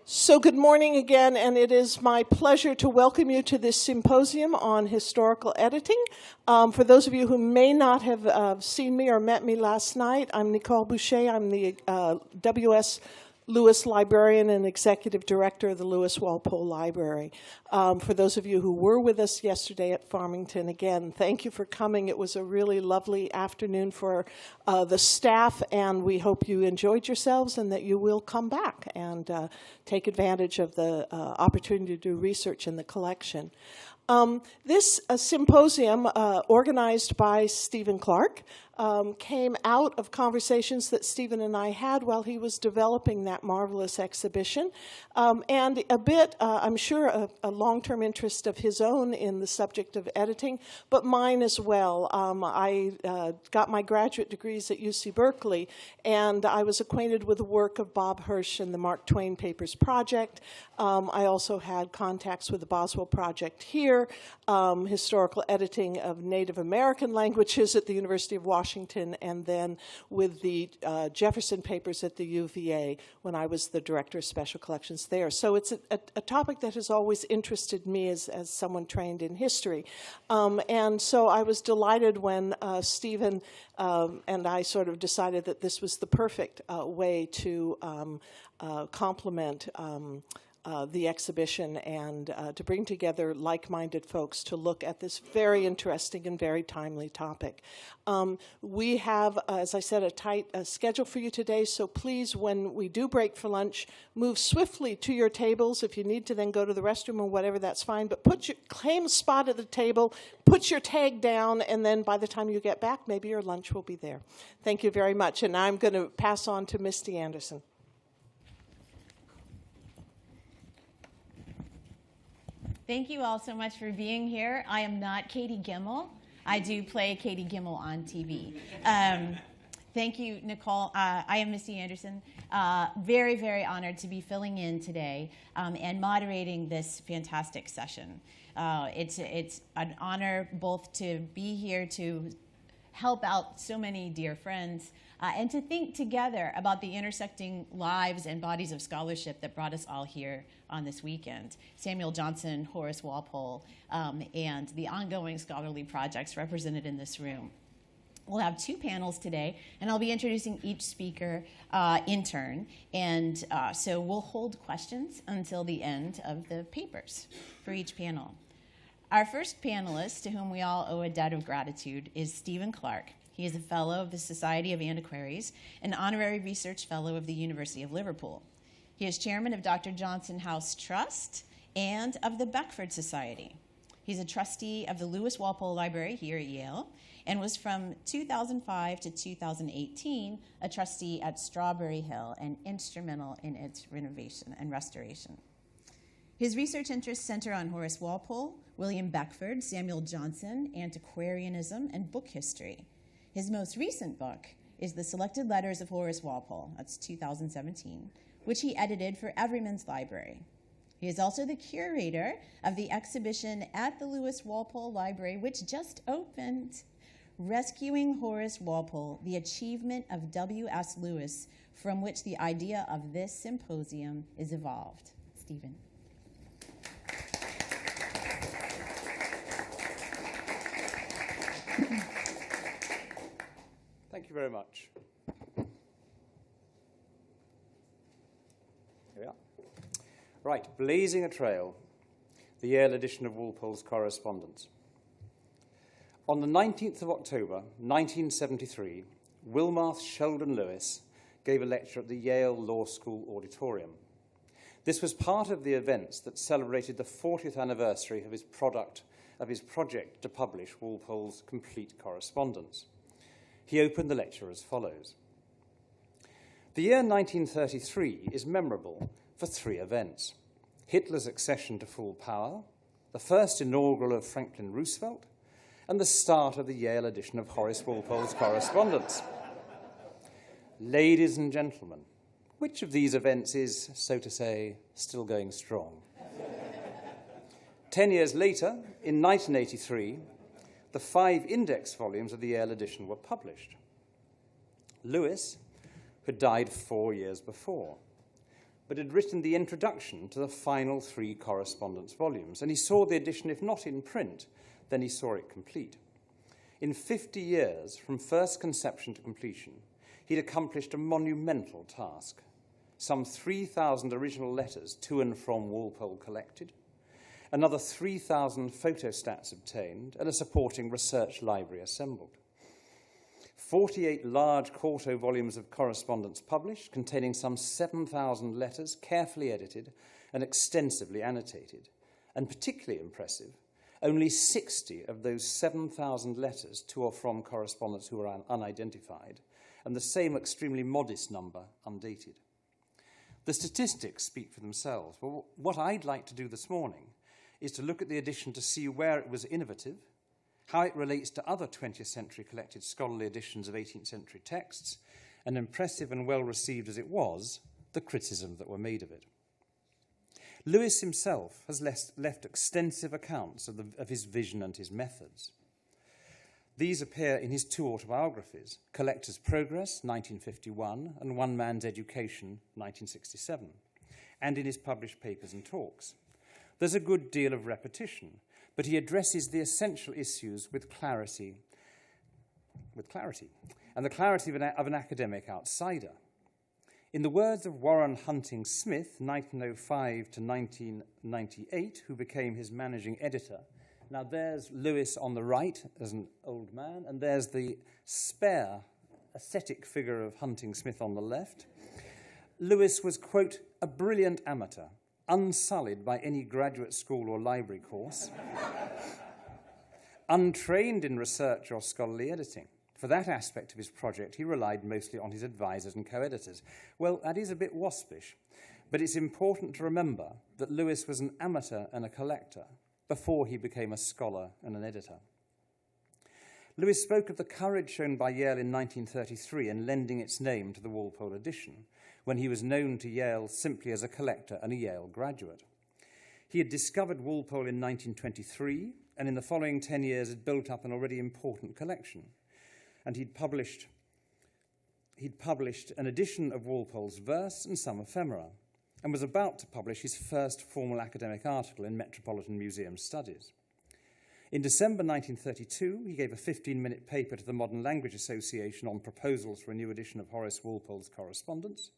So good morning again, and it is my pleasure to welcome you to this symposium on historical editing. For those of you who may not have seen me or met me last night, I'm Nicole Boucher. I'm the W.S. Lewis Librarian and Executive Director of the Lewis Walpole Library. For those of you who were with us yesterday at Farmington, again, thank you for coming. It was a really lovely afternoon for the staff, and we hope you enjoyed yourselves and that you will come back and take advantage of the opportunity to do research in the collection. This symposium, organized by Stephen Clarke, came out of conversations that Stephen and I had while he was developing that marvelous exhibition, and a bit, I'm sure, a long-term interest of his own in the subject of editing, but mine as well. I got my graduate degrees at UC Berkeley, and I was acquainted with the work of Bob Hirsch and the Mark Twain Papers Project. I also had contacts with the Boswell Project here, historical editing of Native American languages at the University of Washington, and then with the Jefferson Papers at the UVA when I was the Director of Special Collections there. So it's a topic that has always interested me as someone trained in history. And so I was delighted when Stephen and I sort of decided that this was the perfect way to complement the exhibition and to bring together like-minded folks to look at this very interesting and very timely topic. We have, as I said, a tight schedule for you today, so please, when we do break for lunch, move swiftly to your tables. If you need to then go to the restroom or whatever, that's fine, but claim a spot at the table, put your tag down, and then by the time you get back, maybe your lunch will be there. Thank you very much, and I'm going to pass on to Misty Anderson. Thank you all so much for being here. I am not Katie Gimmel. I do play Katie Gimmel on TV. Thank you, Nicole. I am Misty Anderson. Very, very honored to be filling in today and moderating this fantastic session. It's an honor both to be here to help out so many dear friends and to think together about the intersecting lives and bodies of scholarship that brought us all here on this weekend. Samuel Johnson, Horace Walpole, and the ongoing scholarly projects represented in this room. We'll have two panels today, and I'll be introducing each speaker in turn. And so we'll hold questions until the end of the papers for each panel. Our first panelist, to whom we all owe a debt of gratitude, is Stephen Clarke. He is a fellow of the Society of Antiquaries and Honorary Research Fellow of the University of Liverpool. He is chairman of Dr. Johnson House Trust and of the Beckford Society. He's a trustee of the Lewis Walpole Library here at Yale and was from 2005 to 2018 a trustee at Strawberry Hill and instrumental in its renovation and restoration. His research interests center on Horace Walpole, William Beckford, Samuel Johnson, antiquarianism, and book history. His most recent book is The Selected Letters of Horace Walpole, that's 2017, which he edited for Everyman's Library. He is also the curator of the exhibition at the Lewis Walpole Library, which just opened, Rescuing Horace Walpole, the Achievement of W.S. Lewis, from which the idea of this symposium is evolved. Stephen. Thank you very much. Here we are. Right, Blazing a Trail, the Yale edition of Walpole's Correspondence. On the 19th of October, 1973, Wilmarth Sheldon Lewis gave a lecture at the Yale Law School auditorium. This was part of the events that celebrated the 40th anniversary of his project to publish Walpole's complete correspondence. He opened the lecture as follows. The year 1933 is memorable for three events: Hitler's accession to full power, the first inaugural of Franklin Roosevelt, and the start of the Yale edition of Horace Walpole's Correspondence. Ladies and gentlemen, which of these events is, so to say, still going strong? 10 years later, in 1983, the 5 index volumes of the Yale edition were published. Lewis had died 4 years before. but had written the introduction to the final 3 correspondence volumes, and he saw the edition, if not in print, then he saw it complete. In 50 years, from first conception to completion, he'd accomplished a monumental task. Some 3,000 original letters to and from Walpole collected, another 3,000 photostats obtained, and a supporting research library assembled. 48 large quarto volumes of correspondence published, containing some 7,000 letters, carefully edited and extensively annotated. And particularly impressive, only 60 of those 7,000 letters to or from correspondents who were unidentified, and the same extremely modest number undated. The statistics speak for themselves. Well, what I'd like to do this morning is to look at the edition to see where it was innovative, how it relates to other 20th century collected scholarly editions of 18th century texts, and impressive and well received as it was, the criticisms that were made of it. Lewis himself has left extensive accounts of his vision and his methods. These appear in his 2 autobiographies, Collector's Progress, 1951, and One Man's Education, 1967, and in his published papers and talks. There's a good deal of repetition, but he addresses the essential issues with clarity, and the clarity of an academic outsider. In the words of Warren Hunting Smith, 1905 to 1998, who became his managing editor, now there's Lewis on the right as an old man, and there's the spare, ascetic figure of Hunting Smith on the left. Lewis was, quote, a brilliant amateur, unsullied by any graduate school or library course, untrained in research or scholarly editing. For that aspect of his project, he relied mostly on his advisors and co-editors. Well, that is a bit waspish, but it's important to remember that Lewis was an amateur and a collector before he became a scholar and an editor. Lewis spoke of the courage shown by Yale in 1933 in lending its name to the Walpole edition, when he was known to Yale simply as a collector and a Yale graduate. He had discovered Walpole in 1923, and in the following 10 years had built up an already important collection. And he'd published an edition of Walpole's verse and some ephemera, and was about to publish his first formal academic article in Metropolitan Museum Studies. In December 1932, he gave a 15-minute paper to the Modern Language Association on proposals for a new edition of Horace Walpole's Correspondence.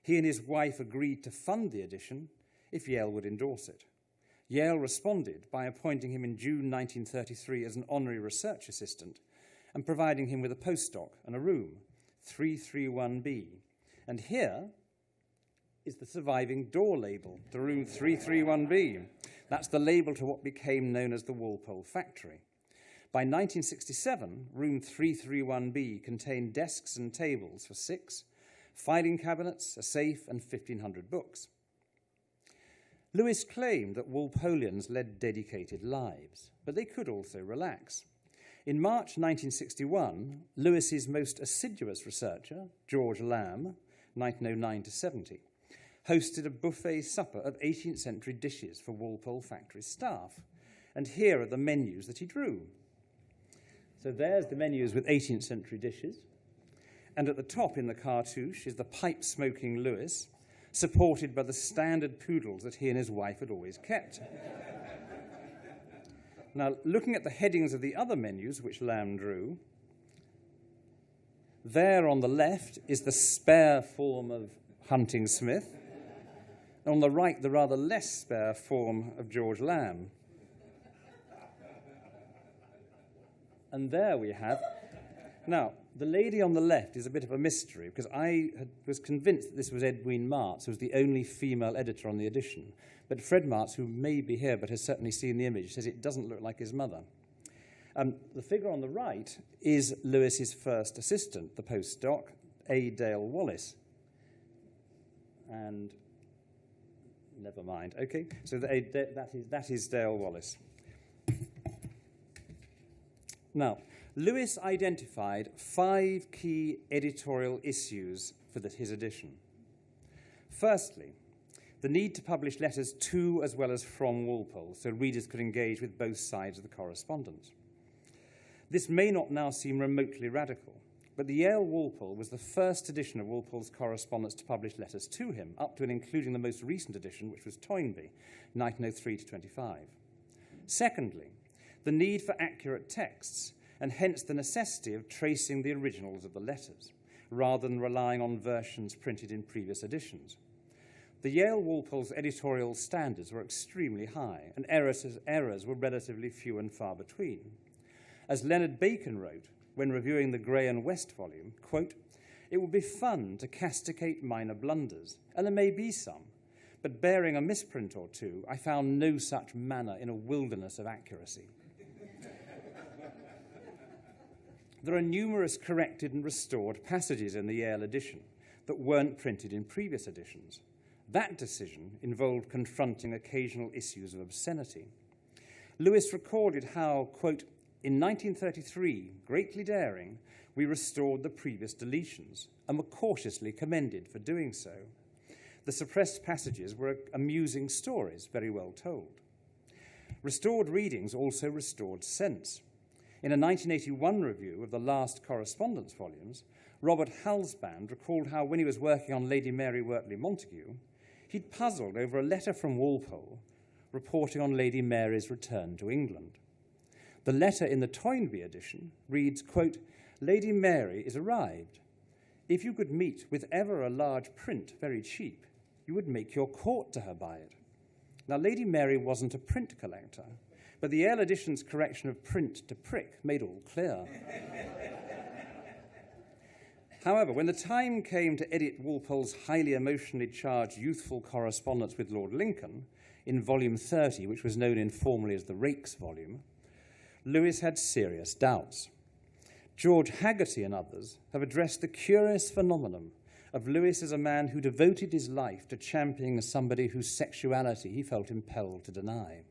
He and his wife agreed to fund the edition if Yale would endorse it. Yale responded by appointing him in June 1933 as an honorary research assistant and providing him with a postdoc and a room, 331B. And here is the surviving door label to room 331B. That's the label to what became known as the Walpole Factory. By 1967, room 331B contained desks and tables for 6, filing cabinets, a safe, and 1,500 books. Lewis claimed that Walpoleans led dedicated lives, but they could also relax. In March 1961, Lewis's most assiduous researcher, George Lamb, 1909 to 70, hosted a buffet supper of 18th century dishes for Walpole Factory staff. And here are the menus that he drew. So there's the menus with 18th century dishes. And at the top in the cartouche is the pipe-smoking Lewis, supported by the standard poodles that he and his wife had always kept. Now, looking at the headings of the other menus which Lamb drew, there on the left is the spare form of Hunting Smith, and on the right, the rather less spare form of George Lamb. And there we have. Now, the lady on the left is a bit of a mystery, because I was convinced that this was Edwin Martz, who was the only female editor on the edition. But Fred Martz, who may be here but has certainly seen the image, says it doesn't look like his mother. The figure on the right is Lewis's first assistant, the postdoc, A. Dale Wallace. And never mind. Okay, so that is Dale Wallace. Now, Lewis identified 5 key editorial issues for his edition. Firstly, the need to publish letters to as well as from Walpole, so readers could engage with both sides of the correspondence. This may not now seem remotely radical. but the Yale Walpole was the first edition of Walpole's correspondence to publish letters to him, up to and including the most recent edition, which was Toynbee, 1903 to 25. Secondly, the need for accurate texts, and hence the necessity of tracing the originals of the letters, rather than relying on versions printed in previous editions. The Yale Walpole's editorial standards were extremely high, and errors were relatively few and far between. As Leonard Bacon wrote, when reviewing the Gray and West volume, quote, "It would be fun to castigate minor blunders, and there may be some, but bearing a misprint or two, I found no such manner in a wilderness of accuracy." There are numerous corrected and restored passages in the Yale edition that weren't printed in previous editions. That decision involved confronting occasional issues of obscenity. Lewis recorded how, quote, "In 1933, greatly daring, we restored the previous deletions and were cautiously commended for doing so. The suppressed passages were amusing stories, very well told. Restored readings also restored sense. In a 1981 review of the last Correspondence volumes, Robert Halsband recalled how when he was working on Lady Mary Wortley Montagu, he'd puzzled over a letter from Walpole reporting on Lady Mary's return to England. The letter in the Toynbee edition reads, quote, "Lady Mary is arrived. If you could meet with ever a large print very cheap, you would make your court to her by it." Now, Lady Mary wasn't a print collector, but the Yale edition's correction of print to prick made all clear. However, when the time came to edit Walpole's highly emotionally charged youthful correspondence with Lord Lincoln in volume 30, which was known informally as the Rakes volume, Lewis had serious doubts. George Haggerty and others have addressed the curious phenomenon of Lewis as a man who devoted his life to championing somebody whose sexuality he felt impelled to deny.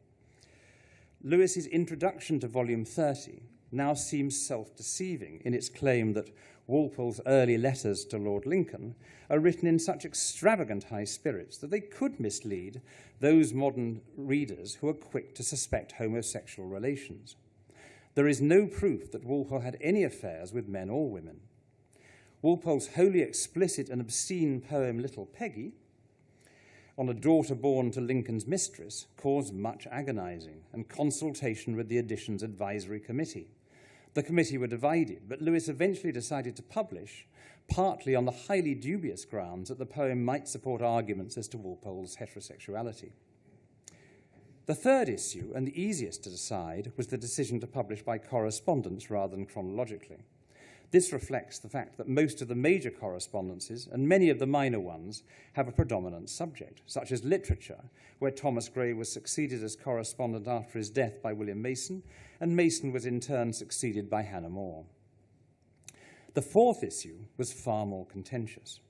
Lewis's introduction to volume 30 now seems self-deceiving in its claim that Walpole's early letters to Lord Lincoln are written in such extravagant high spirits that they could mislead those modern readers who are quick to suspect homosexual relations. There is no proof that Walpole had any affairs with men or women. Walpole's wholly explicit and obscene poem Little Peggy, on a daughter born to Lincoln's mistress, caused much agonizing and consultation with the edition's advisory committee. The committee were divided, but Lewis eventually decided to publish, partly on the highly dubious grounds that the poem might support arguments as to Walpole's heterosexuality. The third issue, and the easiest to decide, was the decision to publish by correspondence rather than chronologically. This reflects the fact that most of the major correspondences and many of the minor ones have a predominant subject, such as literature, where Thomas Gray was succeeded as correspondent after his death by William Mason, and Mason was in turn succeeded by Hannah More. The fourth issue was far more contentious.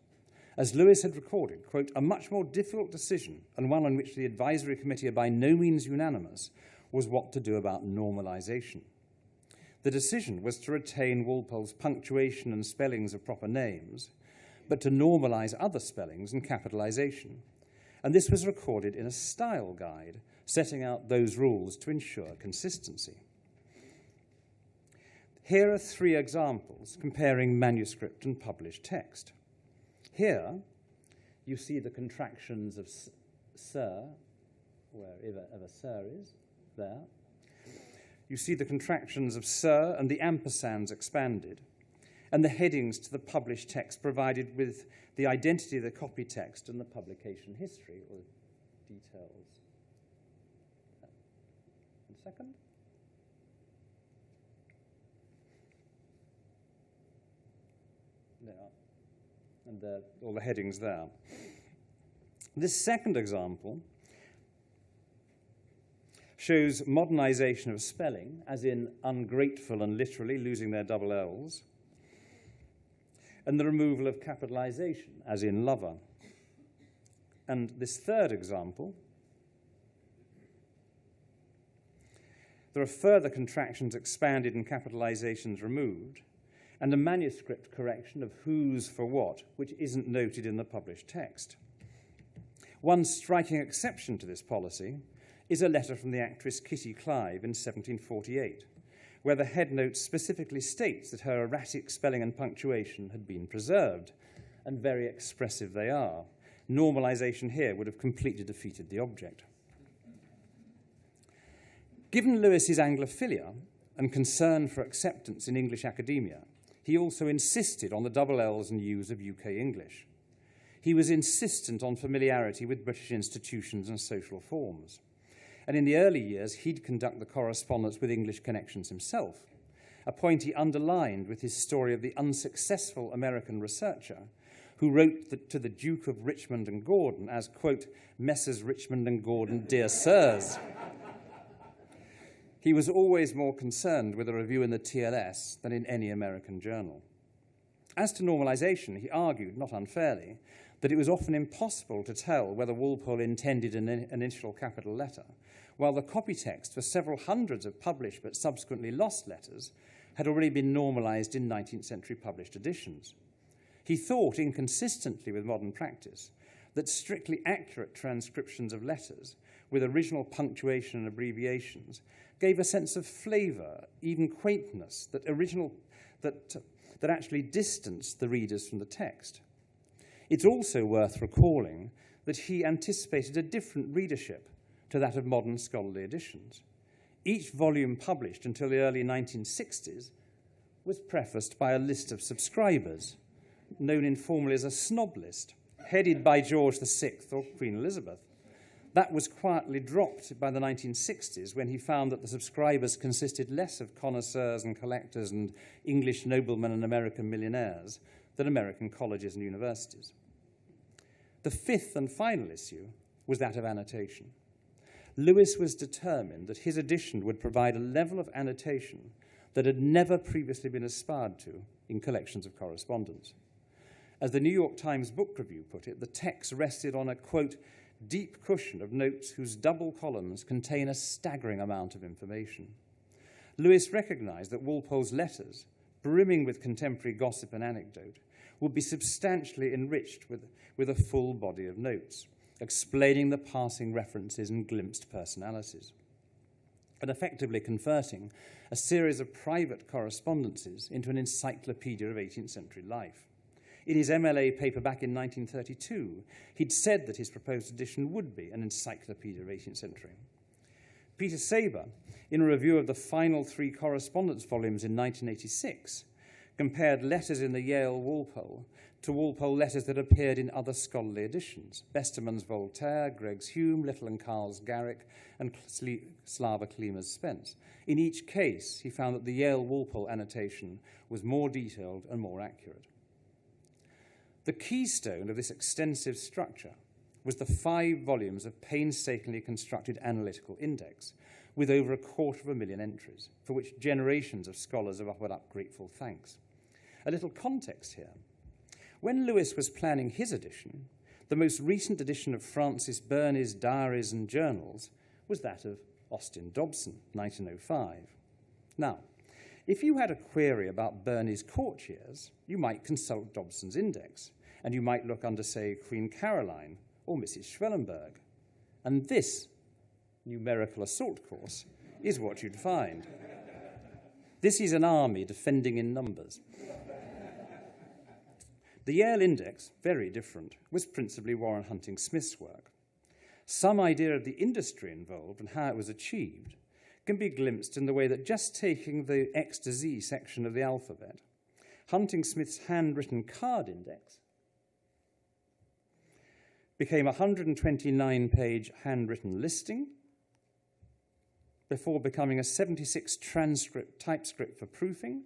As Lewis had recorded, quote, "A much more difficult decision, and one on which the advisory committee are by no means unanimous, was what to do about normalization. The decision was to retain Walpole's punctuation and spellings of proper names, but to normalize other spellings and capitalization. And this was recorded in a style guide, setting out those rules to ensure consistency." Here are 3 examples comparing manuscript and published text. Here, you see the contractions of sir, wherever sir is, there. You see the contractions of sir and the ampersands expanded, and the headings to the published text provided with the identity of the copy text and the publication history, or details. 1 second. There. And all the headings there. This second example shows modernization of spelling, as in ungrateful and literally losing their double L's, and the removal of capitalization, as in lover. And this third example, there are further contractions expanded and capitalizations removed, and a manuscript correction of who's for what, which isn't noted in the published text. One striking exception to this policy is a letter from the actress Kitty Clive in 1748, where the headnote specifically states that her erratic spelling and punctuation had been preserved, and very expressive they are. Normalization here would have completely defeated the object. Given Lewis's Anglophilia and concern for acceptance in English academia, he also insisted on the double L's and U's of UK English. He was insistent on familiarity with British institutions and social forms. And in the early years, he'd conduct the correspondence with English connections himself, a point he underlined with his story of the unsuccessful American researcher who wrote to the Duke of Richmond and Gordon as, quote, Messrs. Richmond and Gordon, dear sirs. He was always more concerned with a review in the TLS than in any American journal. As to normalization, he argued, not unfairly, that it was often impossible to tell whether Walpole intended an initial capital letter, while the copy text for several hundreds of published but subsequently lost letters had already been normalized in 19th century published editions. He thought, inconsistently with modern practice, that strictly accurate transcriptions of letters with original punctuation and abbreviations gave a sense of flavour, even quaintness, that actually distanced the readers from the text. It's also worth recalling that he anticipated a different readership to that of modern scholarly editions. Each volume published until the early 1960s was prefaced by a list of subscribers, known informally as a snob list, headed by George VI or Queen Elizabeth. That was quietly dropped by the 1960s when he found that the subscribers consisted less of connoisseurs and collectors and English noblemen and American millionaires than American colleges and universities. The fifth and final issue was that of annotation. Lewis was determined that his edition would provide a level of annotation that had never previously been aspired to in collections of correspondence. As the New York Times Book Review put it, the text rested on a, quote, deep cushion of notes whose double columns contain a staggering amount of information. Lewis recognized that Walpole's letters, brimming with contemporary gossip and anecdote, would be substantially enriched with a full body of notes, explaining the passing references and glimpsed personalities, and effectively converting a series of private correspondences into an encyclopedia of 18th century life. In his MLA paper back in 1932, he'd said that his proposed edition would be an encyclopedia of 18th century. Peter Sabor, in a review of the final 3 correspondence volumes in 1986, compared letters in the Yale Walpole to Walpole letters that appeared in other scholarly editions, Besterman's Voltaire, Gregg's Hume, Little and Carl's Garrick, and Slava Klima's Spence. In each case, he found that the Yale Walpole annotation was more detailed and more accurate. The keystone of this extensive structure was the 5 volumes of painstakingly constructed analytical index, with over 250,000 entries, for which generations of scholars have offered up grateful thanks. A little context here. When Lewis was planning his edition, the most recent edition of Francis Burney's Diaries and Journals was that of Austin Dobson, 1905. Now, if you had a query about Burney's court years, you might consult Dobson's index, and you might look under, say, Queen Caroline or Mrs. Schwellenberg. And this numerical assault course is what you'd find. This is an army defending in numbers. The Yale Index, very different, was principally Warren Hunting Smith's work. Some idea of the industry involved and how it was achieved can be glimpsed in the way that just taking the X to Z section of the alphabet, Hunting Smith's handwritten card index became a 129-page handwritten listing before becoming a 76 typescript for proofing,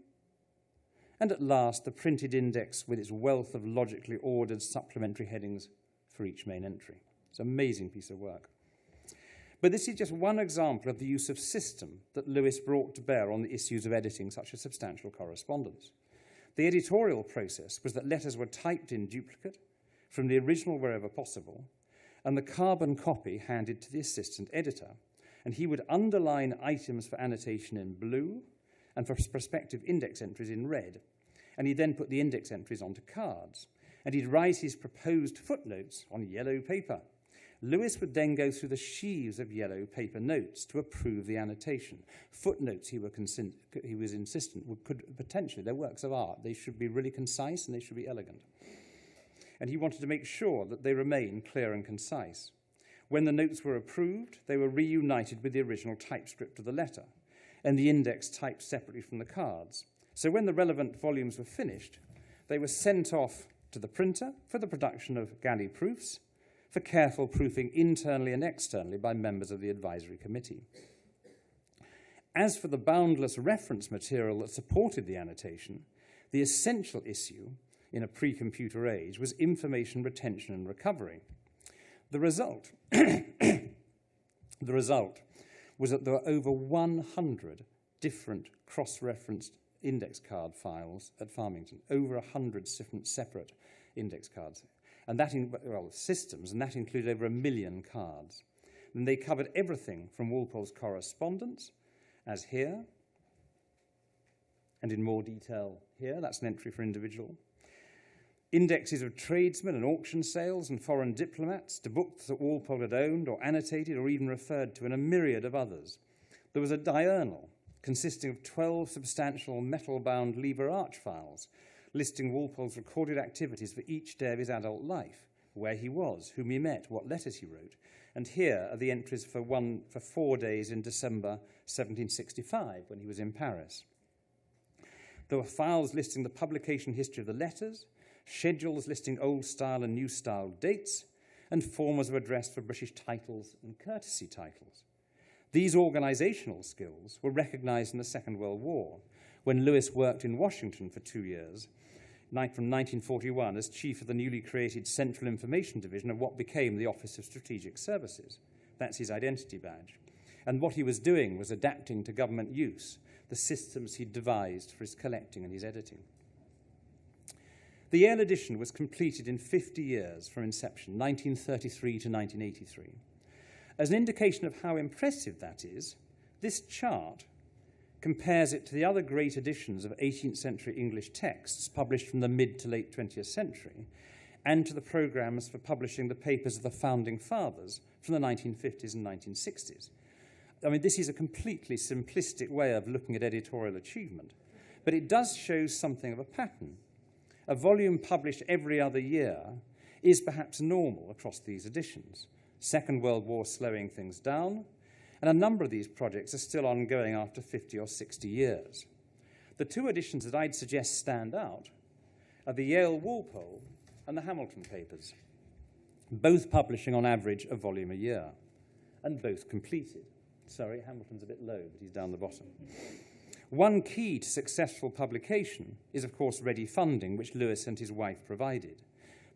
and at last the printed index with its wealth of logically ordered supplementary headings for each main entry. It's an amazing piece of work. But this is just one example of the use of system that Lewis brought to bear on the issues of editing such a substantial correspondence. The editorial process was that letters were typed in duplicate from the original wherever possible, and the carbon copy handed to the assistant editor, and he would underline items for annotation in blue and for prospective index entries in red, and he'd then put the index entries onto cards, and he'd write his proposed footnotes on yellow paper, Lewis would then go through the sheaves of yellow paper notes to approve the annotation. Footnotes, he was insistent, could potentially, they're works of art. They should be really concise and they should be elegant. And he wanted to make sure that they remain clear and concise. When the notes were approved, they were reunited with the original typescript of the letter, and the index typed separately from the cards. So when the relevant volumes were finished, they were sent off to the printer for the production of galley proofs, for careful proofing internally and externally by members of the advisory committee. As for the boundless reference material that supported the annotation, the essential issue in a pre-computer age was information retention and recovery. The result was that there were over 100 different cross-referenced index card files at Farmington, over 100 different separate index cards. And that, systems, and that included over 1 million cards. And they covered everything from Walpole's correspondence, as here, and in more detail here, that's an entry for individual. Indexes of tradesmen and auction sales and foreign diplomats, to books that Walpole had owned or annotated or even referred to, and a myriad of others. There was a diurnal consisting of 12 substantial metal-bound lever arch files, listing Walpole's recorded activities for each day of his adult life, where he was, whom he met, what letters he wrote. And here are the entries for 4 days in December 1765, when he was in Paris. There were files listing the publication history of the letters, schedules listing old style and new style dates, and forms of address for British titles and courtesy titles. These organizational skills were recognized in the Second World War, when Lewis worked in Washington for 2 years, from 1941, as chief of the newly created Central Information Division of what became the Office of Strategic Services. That's his identity badge. And what he was doing was adapting to government use the systems he'd devised for his collecting and his editing. The Yale Edition was completed in 50 years from inception, 1933 to 1983. As an indication of how impressive that is, this chart compares it to the other great editions of 18th-century English texts published from the mid to late 20th century, and to the programs for publishing the papers of the Founding Fathers from the 1950s and 1960s. I mean, this is a completely simplistic way of looking at editorial achievement, but it does show something of a pattern. A volume published every other year is perhaps normal across these editions. Second World War slowing things down, and a number of these projects are still ongoing after 50 or 60 years. The two editions that I'd suggest stand out are the Yale Walpole and the Hamilton papers, both publishing on average a volume a year, and both completed. Sorry, Hamilton's a bit low, but he's down the bottom. One key to successful publication is, of course, ready funding, which Lewis and his wife provided.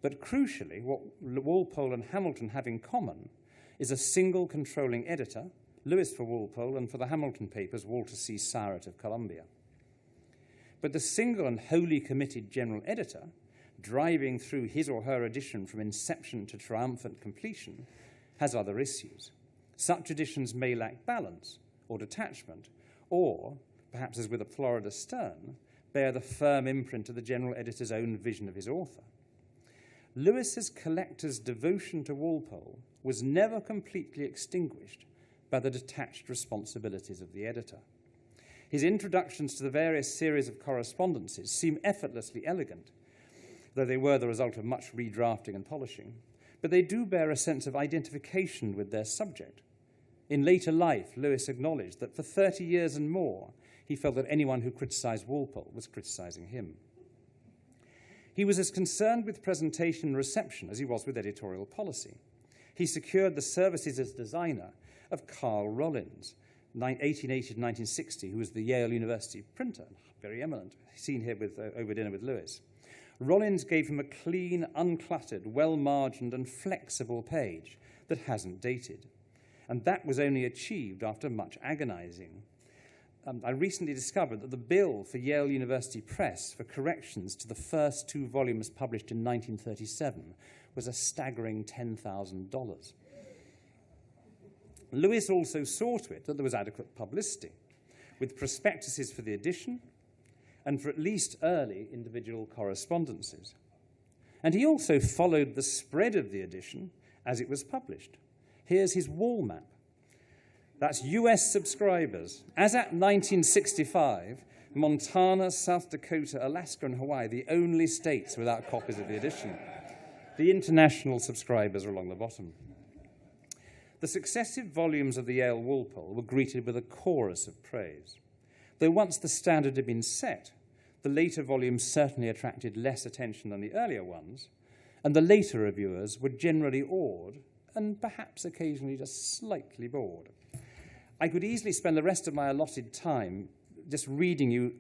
But crucially, what Walpole and Hamilton have in common is a single controlling editor, Lewis for Walpole, and for the Hamilton papers, Walter C. Sowrat of Columbia. But the single and wholly committed general editor, driving through his or her edition from inception to triumphant completion, has other issues. Such editions may lack balance or detachment, or, perhaps as with a Florida Stern, bear the firm imprint of the general editor's own vision of his author. Lewis's collector's devotion to Walpole was never completely extinguished by the detached responsibilities of the editor. His introductions to the various series of correspondences seem effortlessly elegant, though they were the result of much redrafting and polishing, but they do bear a sense of identification with their subject. In later life, Lewis acknowledged that for 30 years and more, he felt that anyone who criticized Walpole was criticizing him. He was as concerned with presentation and reception as he was with editorial policy. He secured the services as designer of Carl Rollins, 1880 to 1960, who was the Yale University printer, very eminent, seen here over dinner with Lewis. Rollins gave him a clean, uncluttered, well-margined and flexible page that hasn't dated. And that was only achieved after much agonizing. I recently discovered that the bill for Yale University Press for corrections to the first 2 volumes published in 1937 was a staggering $10,000. Lewis also saw to it that there was adequate publicity, with prospectuses for the edition and for at least early individual correspondences. And he also followed the spread of the edition as it was published. Here's his wall map. That's US subscribers. As at 1965, Montana, South Dakota, Alaska, and Hawaii, the only states without copies of the edition. The international subscribers are along the bottom. The successive volumes of the Yale Walpole were greeted with a chorus of praise. Though once the standard had been set, the later volumes certainly attracted less attention than the earlier ones, and the later reviewers were generally awed and perhaps occasionally just slightly bored. I could easily spend the rest of my allotted time just reading you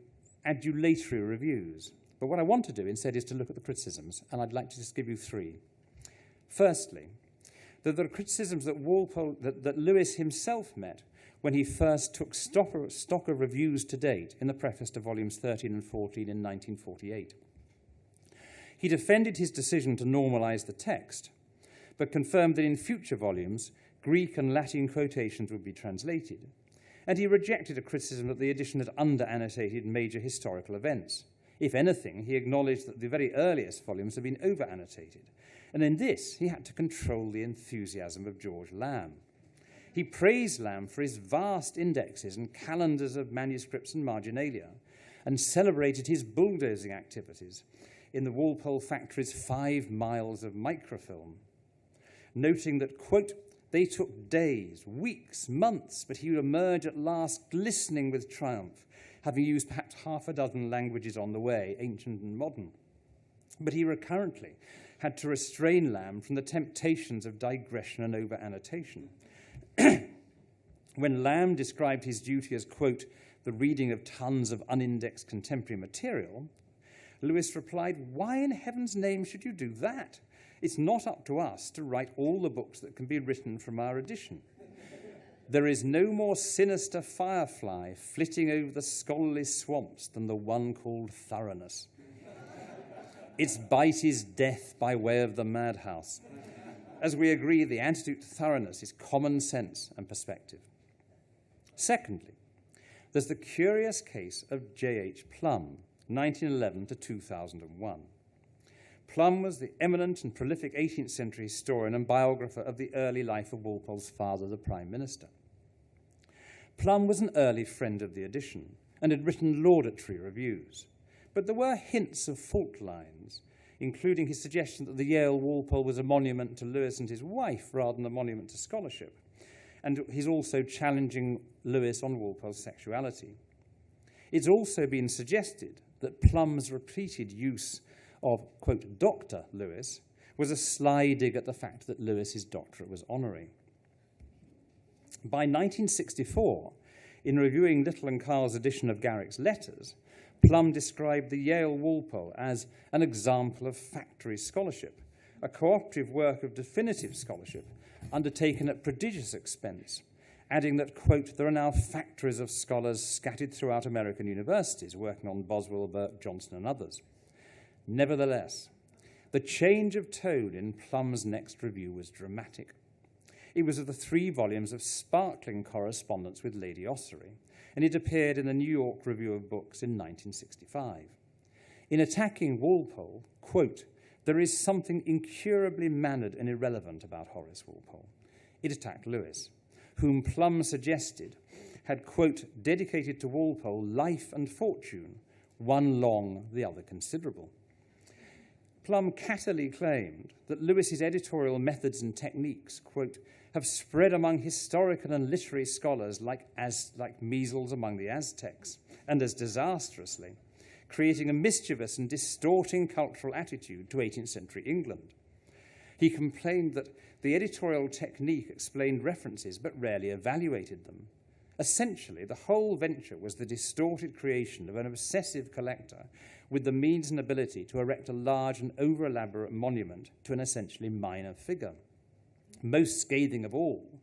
adulatory reviews, but what I want to do instead is to look at the criticisms, and I'd like to just give you three. Firstly, that there are criticisms that Lewis himself met when he first took stock of reviews to date in the preface to volumes 13 and 14 in 1948. He defended his decision to normalize the text, but confirmed that in future volumes, Greek and Latin quotations would be translated, and he rejected a criticism that the edition had under-annotated major historical events. If anything, he acknowledged that the very earliest volumes had been over-annotated, and in this, he had to control the enthusiasm of George Lamb. He praised Lamb for his vast indexes and calendars of manuscripts and marginalia, and celebrated his bulldozing activities in the Walpole factory's 5 miles of microfilm, noting that, quote, they took days, weeks, months, but he would emerge at last glistening with triumph, having used perhaps half a dozen languages on the way, ancient and modern. But he recurrently had to restrain Lamb from the temptations of digression and over-annotation. When Lamb described his duty as, quote, the reading of tons of unindexed contemporary material, Lewis replied, why in heaven's name should you do that? It's not up to us to write all the books that can be written from our edition. There is no more sinister firefly flitting over the scholarly swamps than the one called thoroughness. Its bite is death by way of the madhouse. As we agree, the antidote to thoroughness is common sense and perspective. Secondly, there's the curious case of J.H. Plum, 1911 to 2001. Plum was the eminent and prolific 18th century historian and biographer of the early life of Walpole's father, the Prime Minister. Plum was an early friend of the edition and had written laudatory reviews, but there were hints of fault lines, including his suggestion that the Yale Walpole was a monument to Lewis and his wife rather than a monument to scholarship, and he's also challenging Lewis on Walpole's sexuality. It's also been suggested that Plum's repeated use of, quote, Dr. Lewis was a sly dig at the fact that Lewis's doctorate was honorary. By 1964, in reviewing Little and Carl's edition of Garrick's Letters, Plum described the Yale Walpole as an example of factory scholarship, a cooperative work of definitive scholarship undertaken at prodigious expense, adding that, quote, there are now factories of scholars scattered throughout American universities working on Boswell, Burke, Johnson, and others. Nevertheless, the change of tone in Plum's next review was dramatic. It was of the 3 volumes of sparkling correspondence with Lady Ossory, and it appeared in the New York Review of Books in 1965. In attacking Walpole, quote, there is something incurably mannered and irrelevant about Horace Walpole. It attacked Lewis, whom Plum suggested had, quote, dedicated to Walpole life and fortune, one long, the other considerable. Plum cattily claimed that Lewis's editorial methods and techniques, quote, have spread among historical and literary scholars like measles among the Aztecs, and as disastrously, creating a mischievous and distorting cultural attitude to 18th century England. He complained that the editorial technique explained references but rarely evaluated them. Essentially, the whole venture was the distorted creation of an obsessive collector with the means and ability to erect a large and over-elaborate monument to an essentially minor figure. Most scathing of all,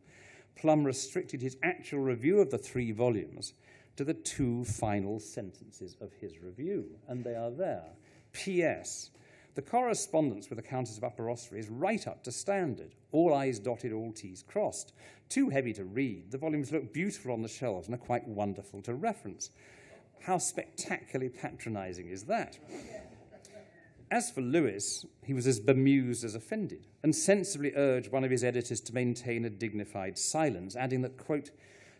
Plum restricted his actual review of the 3 volumes to the 2 final sentences of his review, and they are there. P.S. The correspondence with the Countess of Upper Ossory is right up to standard. All I's dotted, all T's crossed. Too heavy to read, the volumes look beautiful on the shelves and are quite wonderful to reference. How spectacularly patronizing is that? As for Lewis, he was as bemused as offended, and sensibly urged one of his editors to maintain a dignified silence, adding that, quote,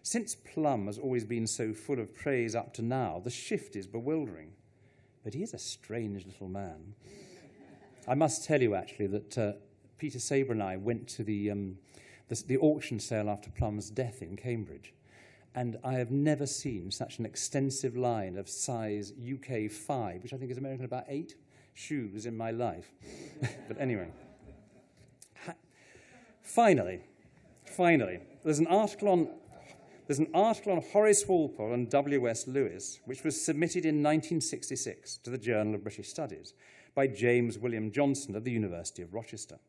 "Since Plum has always been so full of praise up to now, the shift is bewildering. But he is a strange little man." I must tell you, actually, that Peter Sabor and I went to the auction sale after Plum's death in Cambridge, and I have never seen such an extensive line of size UK 5, which I think is American about 8, shoes in my life. But anyway. Finally, there's an article on Horace Walpole and W.S. Lewis, which was submitted in 1966 to the Journal of British Studies by James William Johnson of the University of Rochester.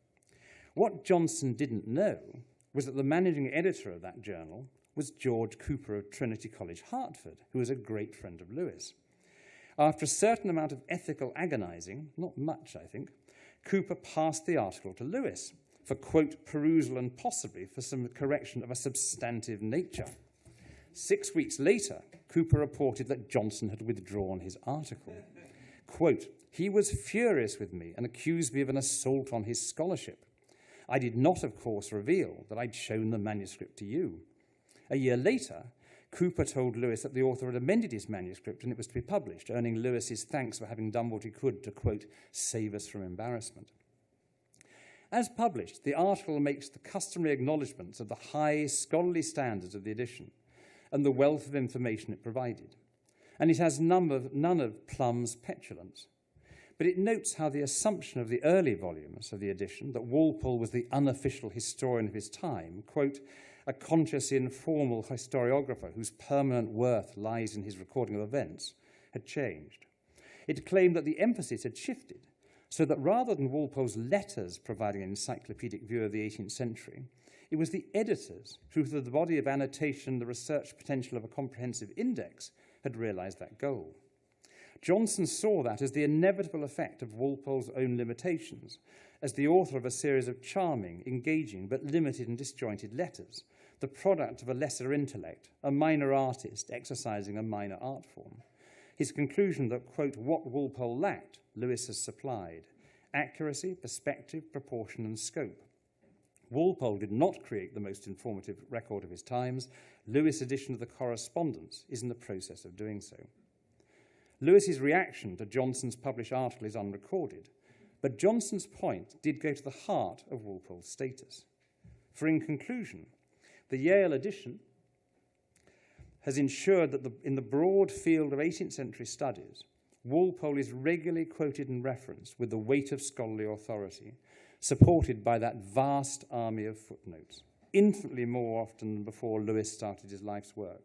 What Johnson didn't know was that the managing editor of that journal was George Cooper of Trinity College, Hertford, who was a great friend of Lewis. After a certain amount of ethical agonizing, not much, I think, Cooper passed the article to Lewis for, quote, perusal and possibly for some correction of a substantive nature. 6 weeks later, Cooper reported that Johnson had withdrawn his article. Quote, "He was furious with me and accused me of an assault on his scholarship. I did not, of course, reveal that I'd shown the manuscript to you." A year later, Cooper told Lewis that the author had amended his manuscript and it was to be published, earning Lewis his thanks for having done what he could to, quote, save us from embarrassment. As published, the article makes the customary acknowledgements of the high scholarly standards of the edition and the wealth of information it provided. And it has none of Plum's petulance. But it notes how the assumption of the early volumes of the edition, that Walpole was the unofficial historian of his time, quote, a conscious informal historiographer whose permanent worth lies in his recording of events, had changed. It claimed that the emphasis had shifted, so that rather than Walpole's letters providing an encyclopedic view of the 18th century, it was the editors who, through the body of annotation, the research potential of a comprehensive index, had realized that goal. Johnson saw that as the inevitable effect of Walpole's own limitations, as the author of a series of charming, engaging, but limited and disjointed letters, the product of a lesser intellect, a minor artist exercising a minor art form. His conclusion that, quote, what Walpole lacked, Lewis has supplied: accuracy, perspective, proportion, and scope. Walpole did not create the most informative record of his times. Lewis' edition of the Correspondence is in the process of doing so. Lewis's reaction to Johnson's published article is unrecorded, but Johnson's point did go to the heart of Walpole's status. For in conclusion, the Yale Edition has ensured that in the broad field of 18th century studies, Walpole is regularly quoted and referenced with the weight of scholarly authority, supported by that vast army of footnotes, infinitely more often than before Lewis started his life's work.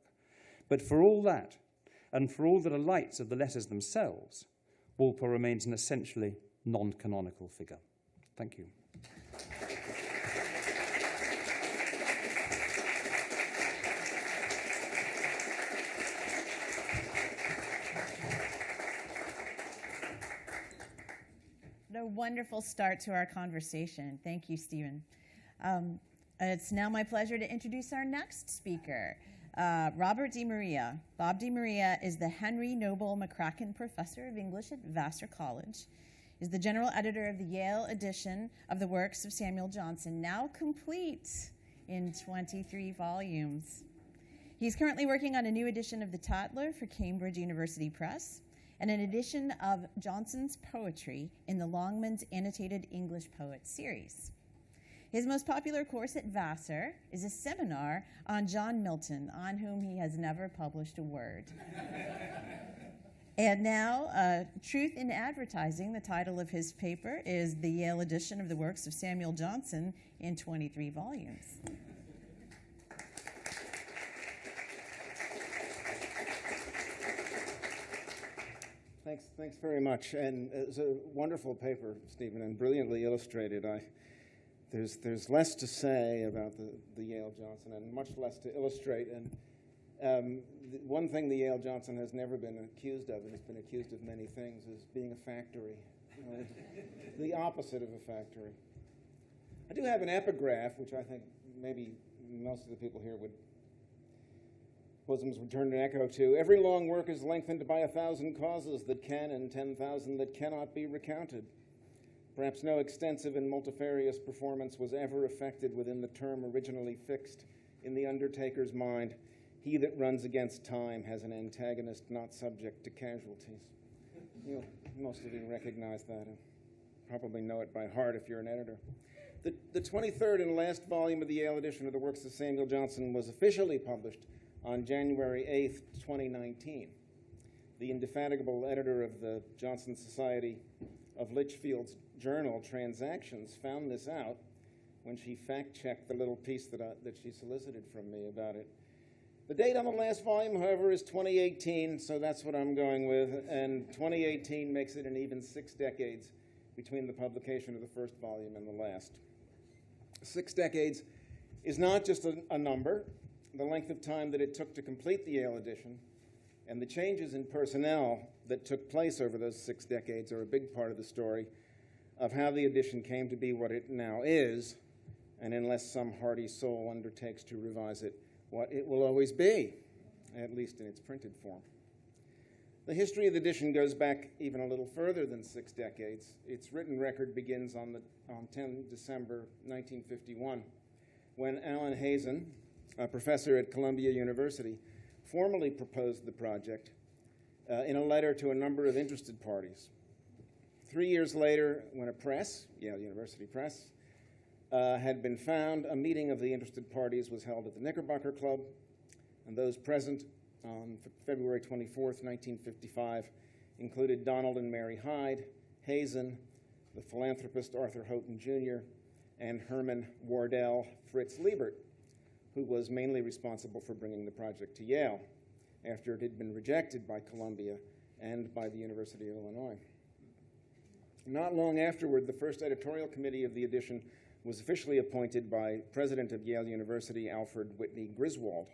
But for all that, and for all the delights of the letters themselves, Walpole remains an essentially non-canonical figure. Thank you. What a wonderful start to our conversation. Thank you, Stephen. It's now my pleasure to introduce our next speaker, Robert DeMaria. Bob DeMaria is the Henry Noble MacCracken Professor of English at Vassar College, is the general editor of the Yale edition of the works of Samuel Johnson, now complete in 23 volumes. He's currently working on a new edition of the Tatler for Cambridge University Press, and an edition of Johnson's poetry in the Longman's Annotated English Poets series. His most popular course at Vassar is a seminar on John Milton, on whom he has never published a word. And now, Truth in Advertising, the title of his paper, is the Yale edition of the works of Samuel Johnson in 23 volumes. Thanks very much. And it's a wonderful paper, Stephen, and brilliantly illustrated. There's less to say about the Yale Johnson and much less to illustrate. And one thing the Yale Johnson has never been accused of, and it's been accused of many things, is being a factory. The opposite of a factory. I do have an epigraph, which I think maybe most of the people here would bosoms return an echo to. Every long work is lengthened by 1,000 causes that can and 10,000 that cannot be recounted. Perhaps no extensive and multifarious performance was ever effected within the term originally fixed in the undertaker's mind. He that runs against time has an antagonist not subject to casualties. Most of you recognize that and probably know it by heart if you're an editor. The 23rd and last volume of the Yale edition of the works of Samuel Johnson was officially published on January 8th, 2019. The indefatigable editor of the Johnson Society of Litchfield's journal, Transactions, found this out when she fact-checked the little piece that she solicited from me about it. The date on the last volume, however, is 2018, so that's what I'm going with, and 2018 makes it an even 6 decades between the publication of the first volume and the last. 6 decades is not just a number. The length of time that it took to complete the Yale edition and the changes in personnel that took place over those 6 decades are a big part of the story of how the edition came to be what it now is, and unless some hardy soul undertakes to revise it, what it will always be, at least in its printed form. The history of the edition goes back even a little further than 6 decades. Its written record begins on 10 December 1951, when Alan Hazen, a professor at Columbia University, formally proposed the project in a letter to a number of interested parties. 3 years later, when a press, Yale University Press, had been found, a meeting of the interested parties was held at the Knickerbocker Club, and those present on February 24th, 1955, included Donald and Mary Hyde, Hazen, the philanthropist Arthur Houghton Jr., and Herman Wardell Fritz Liebert, who was mainly responsible for bringing the project to Yale after it had been rejected by Columbia and by the University of Illinois. Not long afterward, the first editorial committee of the edition was officially appointed by President of Yale University, Alfred Whitney Griswold.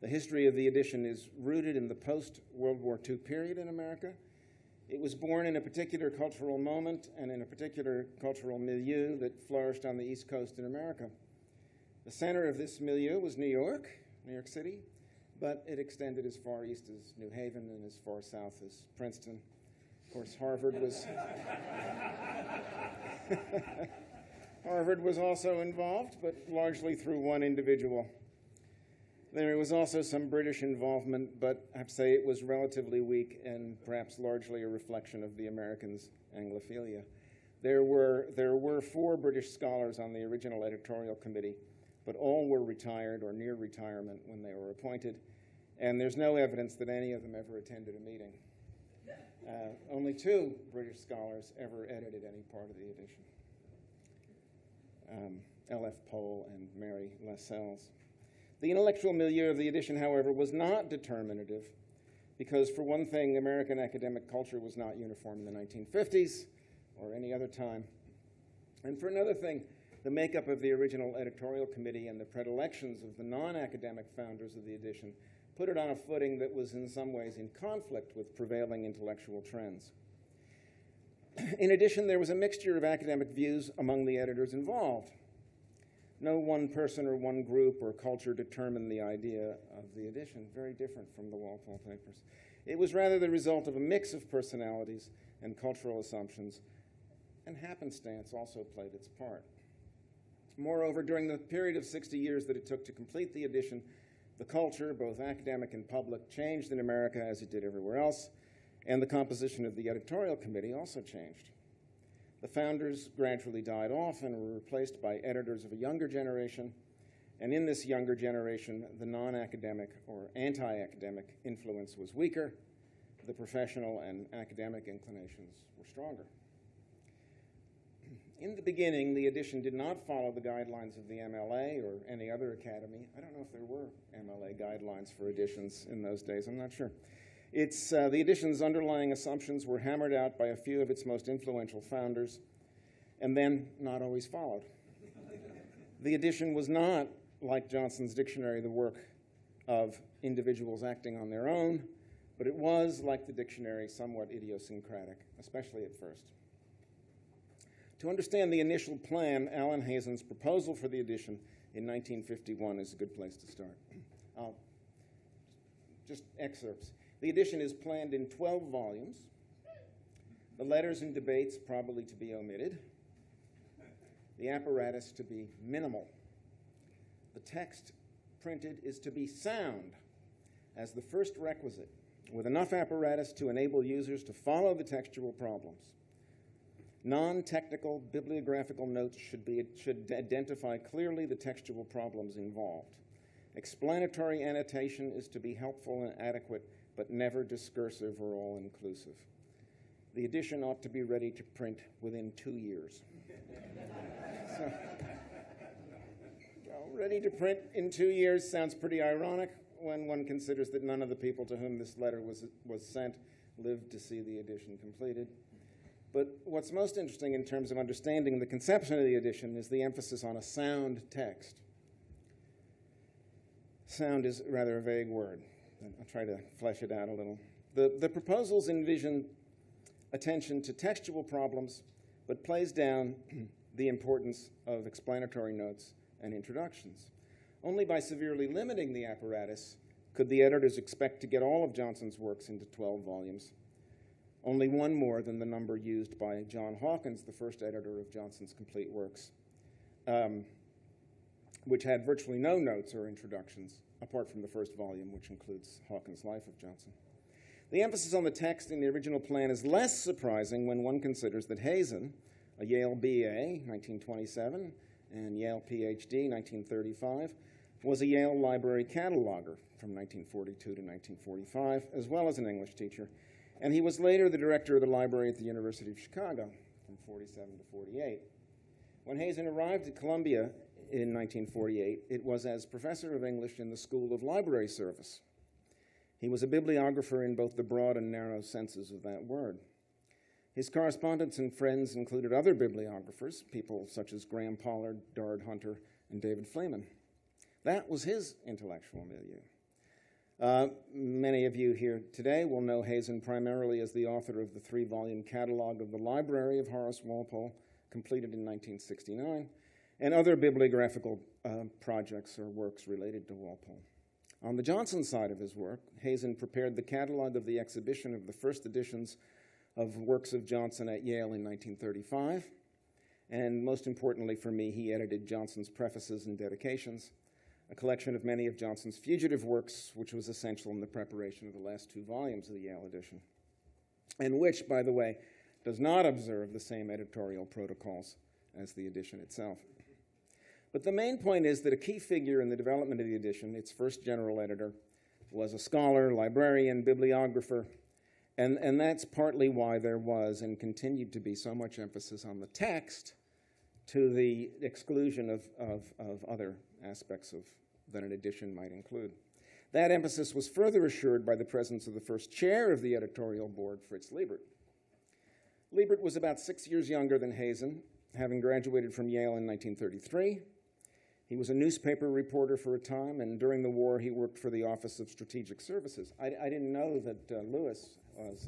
The history of the edition is rooted in the post-World War II period in America. It was born in a particular cultural moment and in a particular cultural milieu that flourished on the East Coast in America. The center of this milieu was New York City, but it extended as far east as New Haven and as far south as Princeton. Of course, Harvard was also involved, but largely through one individual. There was also some British involvement, but I'd say it was relatively weak and perhaps largely a reflection of the Americans' Anglophilia. There were 4 British scholars on the original editorial committee, but all were retired or near retirement when they were appointed, and there's no evidence that any of them ever attended a meeting. Only 2 British scholars ever edited any part of the edition, L.F. Pohl and Mary Lascelles. The intellectual milieu of the edition, however, was not determinative because, for one thing, American academic culture was not uniform in the 1950s or any other time. And for another thing, the makeup of the original editorial committee and the predilections of the non-academic founders of the edition put it on a footing that was in some ways in conflict with prevailing intellectual trends. In addition, there was a mixture of academic views among the editors involved. No one person or one group or culture determined the idea of the edition, very different from the Walpole papers. It was rather the result of a mix of personalities and cultural assumptions, and happenstance also played its part. Moreover, during the period of 60 years that it took to complete the edition, the culture, both academic and public, changed in America as it did everywhere else, and the composition of the editorial committee also changed. The founders gradually died off and were replaced by editors of a younger generation, and in this younger generation, the non-academic or anti-academic influence was weaker. The professional and academic inclinations were stronger. In the beginning, the edition did not follow the guidelines of the MLA or any other academy. I don't know if there were MLA guidelines for editions in those days. I'm not sure. The edition's underlying assumptions were hammered out by a few of its most influential founders and then not always followed. The edition was not, like Johnson's dictionary, the work of individuals acting on their own, but it was, like the dictionary, somewhat idiosyncratic, especially at first. To understand the initial plan, Alan Hazen's proposal for the edition in 1951 is a good place to start. I'll just excerpts. The edition is planned in 12 volumes. The letters and debates probably to be omitted. The apparatus to be minimal. The text printed is to be sound as the first requisite, with enough apparatus to enable users to follow the textual problems. Non-technical bibliographical notes should identify clearly the textual problems involved. Explanatory annotation is to be helpful and adequate, but never discursive or all-inclusive. The edition ought to be ready to print within 2 years. So, ready to print in 2 years sounds pretty ironic when one considers that none of the people to whom this letter was sent lived to see the edition completed. But what's most interesting in terms of understanding the conception of the edition is the emphasis on a sound text. Sound is rather a vague word. I'll try to flesh it out a little. The proposals envision attention to textual problems, but plays down the importance of explanatory notes and introductions. Only by severely limiting the apparatus could the editors expect to get all of Johnson's works into 12 volumes, only one more than the number used by John Hawkins, the first editor of Johnson's complete works, which had virtually no notes or introductions, apart from the first volume, which includes Hawkins' Life of Johnson. The emphasis on the text in the original plan is less surprising when one considers that Hazen, a Yale BA, 1927, and Yale PhD, 1935, was a Yale Library cataloger from 1942 to 1945, as well as an English teacher. And he was later the director of the library at the University of Chicago from 47 to 48. When Hazen arrived at Columbia in 1948, it was as professor of English in the School of Library Service. He was a bibliographer in both the broad and narrow senses of that word. His correspondents and friends included other bibliographers, people such as Graham Pollard, Dodd Hunter, and David Fleeman. That was his intellectual milieu. Many of you here today will know Hazen primarily as the author of the 3-volume catalog of the Library of Horace Walpole, completed in 1969, and other bibliographical projects or works related to Walpole. On the Johnson side of his work, Hazen prepared the catalog of the exhibition of the first editions of works of Johnson at Yale in 1935, and most importantly for me, he edited Johnson's prefaces and dedications, a collection of many of Johnson's fugitive works, which was essential in the preparation of the last 2 volumes of the Yale edition, and which, by the way, does not observe the same editorial protocols as the edition itself. But the main point is that a key figure in the development of the edition, its first general editor, was a scholar, librarian, bibliographer, and that's partly why there was and continued to be so much emphasis on the text to the exclusion of other aspects that an edition might include. That emphasis was further assured by the presence of the first chair of the editorial board, Fritz Liebert. Liebert was about 6 years younger than Hazen, having graduated from Yale in 1933. He was a newspaper reporter for a time, and during the war he worked for the Office of Strategic Services. I didn't know that Lewis was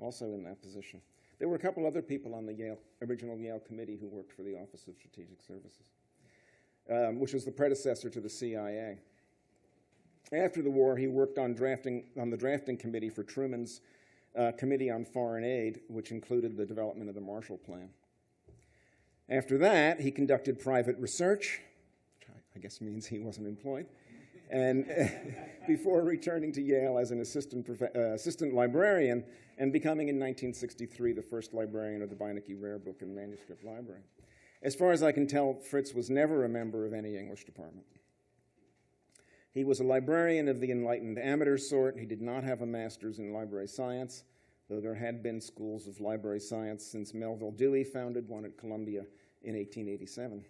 also in that position. There were a couple other people on the original Yale committee who worked for the Office of Strategic Services, which was the predecessor to the CIA. After the war, he worked on the drafting committee for Truman's Committee on Foreign Aid, which included the development of the Marshall Plan. After that, he conducted private research, which I guess means he wasn't employed, and before returning to Yale as an assistant librarian and becoming in 1963 the first librarian of the Beinecke Rare Book and Manuscript Library. As far as I can tell, Fritz was never a member of any English department. He was a librarian of the enlightened amateur sort. He did not have a master's in library science, though there had been schools of library science since Melville Dewey founded one at Columbia in 1887.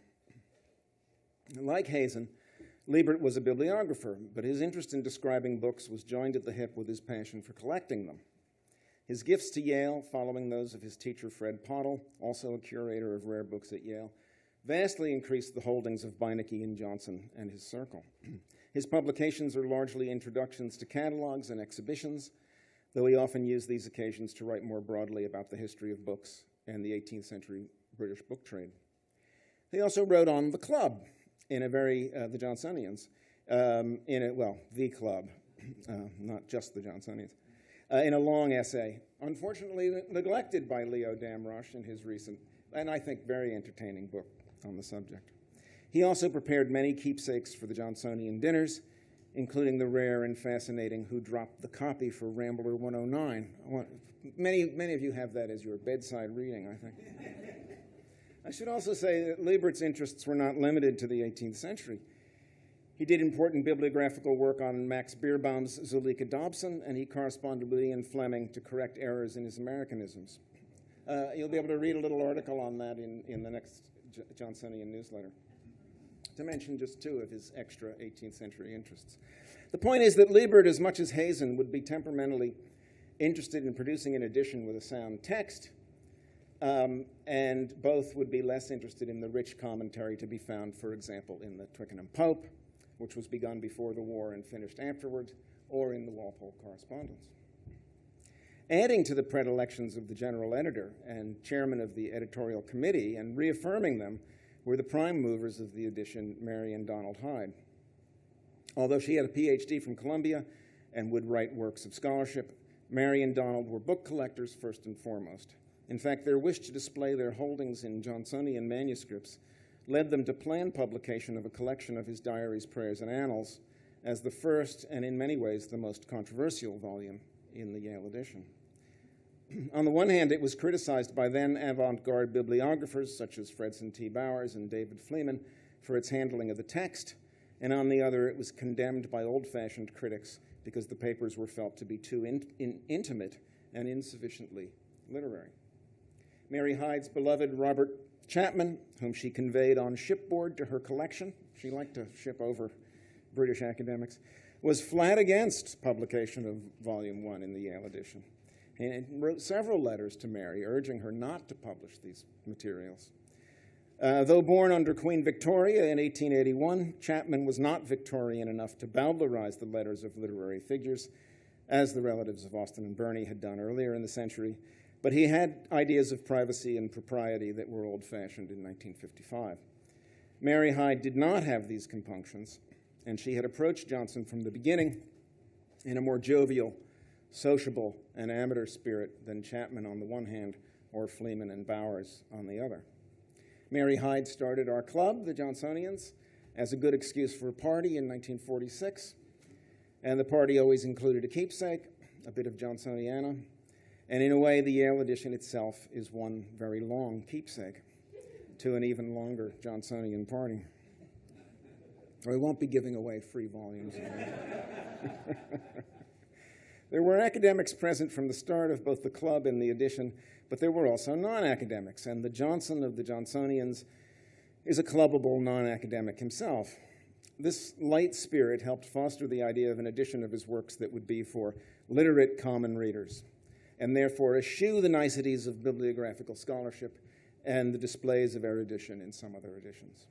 Like Hazen, Liebert was a bibliographer, but his interest in describing books was joined at the hip with his passion for collecting them. His gifts to Yale, following those of his teacher Fred Pottle, also a curator of rare books at Yale, vastly increased the holdings of Beinecke and Johnson and his circle. His publications are largely introductions to catalogs and exhibitions, though he often used these occasions to write more broadly about the history of books and the 18th century British book trade. He also wrote on the club, in a very, the Johnsonians, the club, not just the Johnsonians, in a long essay, unfortunately neglected by Leo Damrosch in his recent, and I think very entertaining book on the subject. He also prepared many keepsakes for the Johnsonian dinners, including the rare and fascinating Who Dropped the Copy for Rambler 109. Many of you have that as your bedside reading, I think. I should also say that Liebert's interests were not limited to the 18th century. He did important bibliographical work on Max Beerbohm's Zuleika Dobson, and he corresponded with Ian Fleming to correct errors in his Americanisms. You'll be able to read a little article on that in the next Johnsonian newsletter, to mention just two of his extra 18th century interests. The point is that Liebert, as much as Hazen, would be temperamentally interested in producing an edition with a sound text, and both would be less interested in the rich commentary to be found, for example, in the Twickenham Pope, which was begun before the war and finished afterwards, or in the Walpole Correspondence. Adding to the predilections of the general editor and chairman of the editorial committee and reaffirming them were the prime movers of the edition, Mary and Donald Hyde. Although she had a PhD from Columbia and would write works of scholarship, Mary and Donald were book collectors first and foremost. In fact, their wish to display their holdings in Johnsonian manuscripts led them to plan publication of a collection of his diaries, prayers, and annals as the first and in many ways the most controversial volume in the Yale edition. On the one hand, it was criticized by then avant-garde bibliographers such as Fredson T. Bowers and David Fleeman for its handling of the text, and on the other, it was condemned by old-fashioned critics because the papers were felt to be too intimate and insufficiently literary. Mary Hyde's beloved Robert Chapman, whom she conveyed on shipboard to her collection — she liked to ship over British academics — was flat against publication of Volume 1 in the Yale edition, and wrote several letters to Mary urging her not to publish these materials. Though born under Queen Victoria in 1881, Chapman was not Victorian enough to bowdlerize the letters of literary figures, as the relatives of Austen and Burney had done earlier in the century, but he had ideas of privacy and propriety that were old-fashioned in 1955. Mary Hyde did not have these compunctions, and she had approached Johnson from the beginning in a more jovial, sociable, and amateur spirit than Chapman on the one hand or Fleeman and Bowers on the other. Mary Hyde started our club, the Johnsonians, as a good excuse for a party in 1946, and the party always included a keepsake, a bit of Johnsoniana, and in a way, the Yale edition itself is one very long keepsake to an even longer Johnsonian party. We won't be giving away free volumes. There were academics present from the start of both the club and the edition, but there were also non-academics, and the Johnson of the Johnsonians is a clubbable non-academic himself. This light spirit helped foster the idea of an edition of his works that would be for literate common readers, and therefore eschew the niceties of bibliographical scholarship and the displays of erudition in some other editions.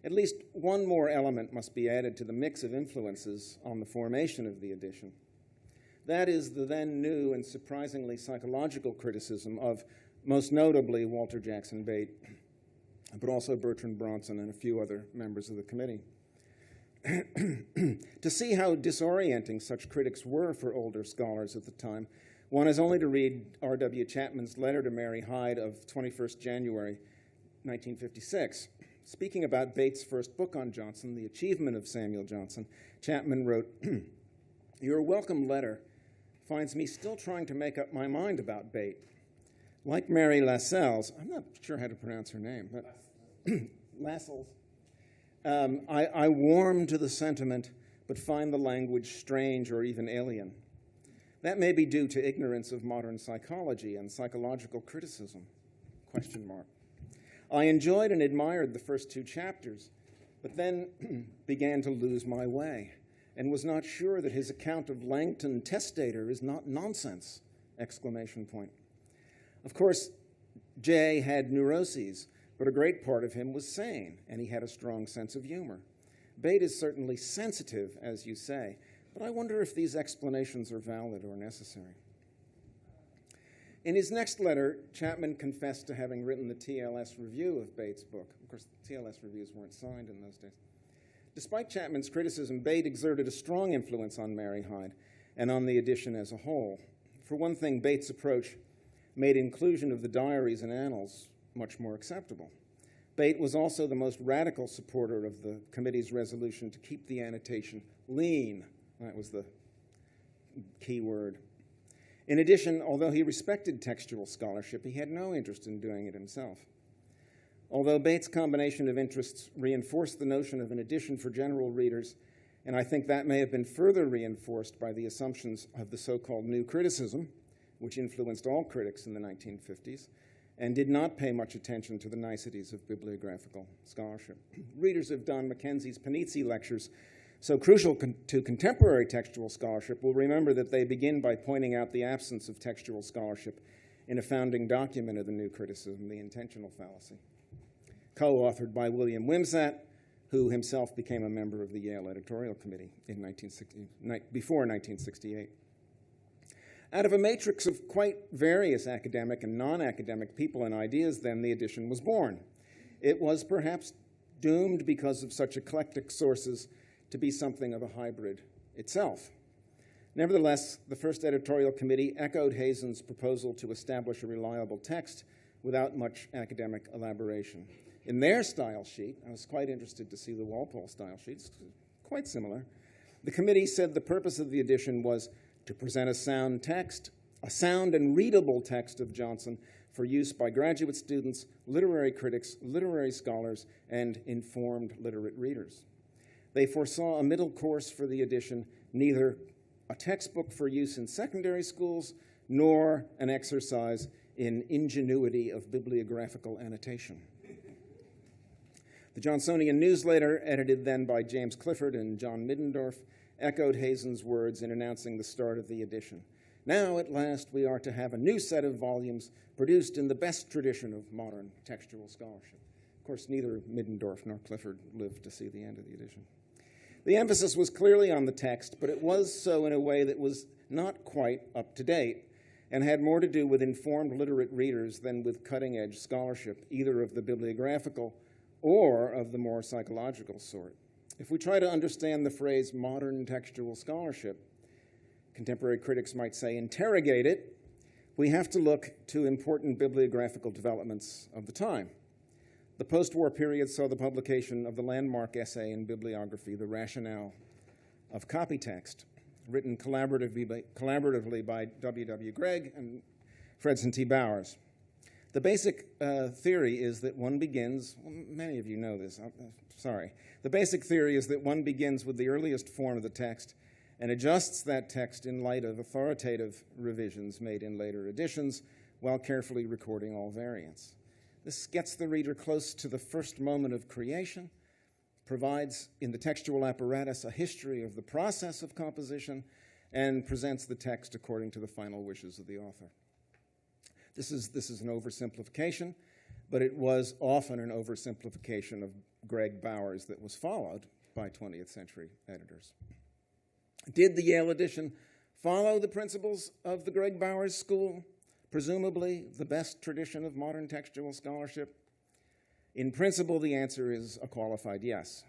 At least one more element must be added to the mix of influences on the formation of the edition. That is the then new and surprisingly psychological criticism of, most notably, Walter Jackson Bate, but also Bertrand Bronson and a few other members of the committee. To see how disorienting such critics were for older scholars at the time, one has only to read R.W. Chapman's letter to Mary Hyde of 21st January 1956. Speaking about Bate's first book on Johnson, The Achievement of Samuel Johnson, Chapman wrote, "Your welcome letter finds me still trying to make up my mind about Bate. Like Mary Lascelles," I'm not sure how to pronounce her name, but Lascelles, I warm to the sentiment, but find the language strange or even alien. That may be due to ignorance of modern psychology and psychological criticism, ? I enjoyed and admired the first 2 chapters, but then began to lose my way and was not sure that his account of Langton Testator is not nonsense, ! Of course, Jay had neuroses, but a great part of him was sane, and he had a strong sense of humor. Bate is certainly sensitive, as you say, but I wonder if these explanations are valid or necessary. In his next letter, Chapman confessed to having written the TLS review of Bates' book. Of course, TLS reviews weren't signed in those days. Despite Chapman's criticism, Bate exerted a strong influence on Mary Hyde and on the edition as a whole. For one thing, Bate's approach made inclusion of the diaries and annals much more acceptable. Bate was also the most radical supporter of the committee's resolution to keep the annotation lean. That was the key word. In addition, although he respected textual scholarship, he had no interest in doing it himself. Although Bate's combination of interests reinforced the notion of an edition for general readers, and I think that may have been further reinforced by the assumptions of the so-called New Criticism, which influenced all critics in the 1950s, and did not pay much attention to the niceties of bibliographical scholarship. Readers of Don Mackenzie's Panizzi lectures, so crucial to contemporary textual scholarship, will remember that they begin by pointing out the absence of textual scholarship in a founding document of the New Criticism, the intentional fallacy, co-authored by William Wimsatt, who himself became a member of the Yale editorial committee before 1968. Out of a matrix of quite various academic and non-academic people and ideas, then, the edition was born. It was perhaps doomed because of such eclectic sources to be something of a hybrid itself. Nevertheless, the first editorial committee echoed Hazen's proposal to establish a reliable text without much academic elaboration. In their style sheet, I was quite interested to see the Walpole style sheet, it's quite similar. The committee said the purpose of the edition was to present a sound text, a sound and readable text of Johnson for use by graduate students, literary critics, literary scholars, and informed literate readers. They foresaw a middle course for the edition, neither a textbook for use in secondary schools nor an exercise in ingenuity of bibliographical annotation. The Johnsonian newsletter, edited then by James Clifford and John Middendorf, echoed Hazen's words in announcing the start of the edition. Now, at last, we are to have a new set of volumes produced in the best tradition of modern textual scholarship. Of course, neither Middendorf nor Clifford lived to see the end of the edition. The emphasis was clearly on the text, but it was so in a way that was not quite up to date and had more to do with informed literate readers than with cutting-edge scholarship, either of the bibliographical or of the more psychological sort. If we try to understand the phrase modern textual scholarship, contemporary critics might say interrogate it, we have to look to important bibliographical developments of the time. The post-war period saw the publication of the landmark essay in bibliography, The Rationale of Copy Text, written collaboratively by W.W. Gregg and Fredson T. Bowers. The basic theory is that one begins, well, many of you know this, sorry. The basic theory is that one begins with the earliest form of the text and adjusts that text in light of authoritative revisions made in later editions while carefully recording all variants. This gets the reader close to the first moment of creation, provides in the textual apparatus a history of the process of composition, and presents the text according to the final wishes of the author. This is an oversimplification, but it was often an oversimplification of Gregg Bowers that was followed by 20th century editors. Did the Yale edition follow the principles of the Gregg Bowers school, presumably the best tradition of modern textual scholarship? In principle, the answer is a qualified yes.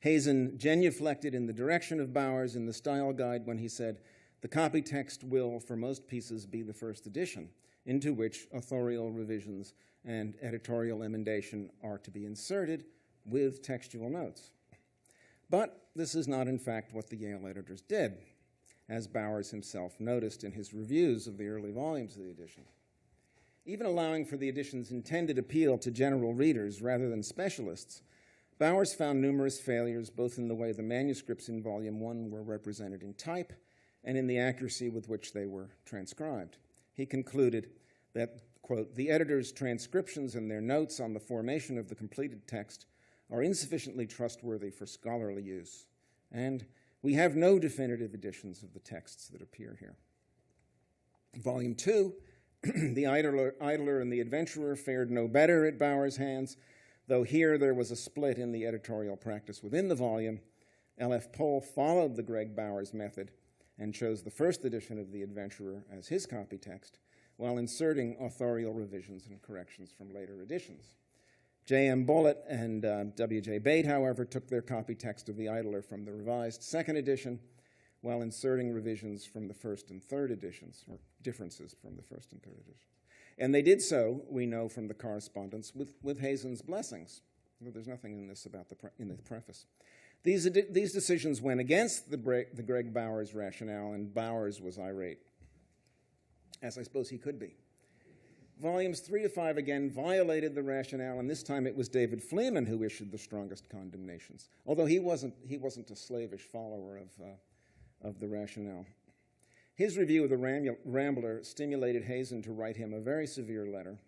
Hazen genuflected in the direction of Bowers in the style guide when he said, the copy text will, for most pieces, be the first edition, into which authorial revisions and editorial emendation are to be inserted with textual notes. But this is not, in fact, what the Yale editors did, as Bowers himself noticed in his reviews of the early volumes of the edition. Even allowing for the edition's intended appeal to general readers rather than specialists, Bowers found numerous failures both in the way the manuscripts in Volume 1 were represented in type and in the accuracy with which they were transcribed. He concluded that, quote, the editor's transcriptions and their notes on the formation of the completed text are insufficiently trustworthy for scholarly use, and we have no definitive editions of the texts that appear here. Volume 2, The Idler and the Adventurer fared no better at Bowers' hands, though here there was a split in the editorial practice within the volume. L.F. Pohl followed the Gregg Bowers method and chose the first edition of The Adventurer as his copy text, while inserting authorial revisions and corrections from later editions. J.M. Bullitt and W.J. Bate, however, took their copy text of the Idler from the revised second edition while inserting revisions from the first and third editions, or differences from the first and third editions. And they did so, we know from the correspondence, with Hazen's blessings. There's nothing in this about in the preface. These decisions went against the Greg Bowers rationale, and Bowers was irate, as I suppose he could be. Volumes 3 to 5 again violated the rationale, and this time it was David Fleeman who issued the strongest condemnations, although he wasn't a slavish follower of the rationale. His review of the Rambler stimulated Hazen to write him a very severe letter,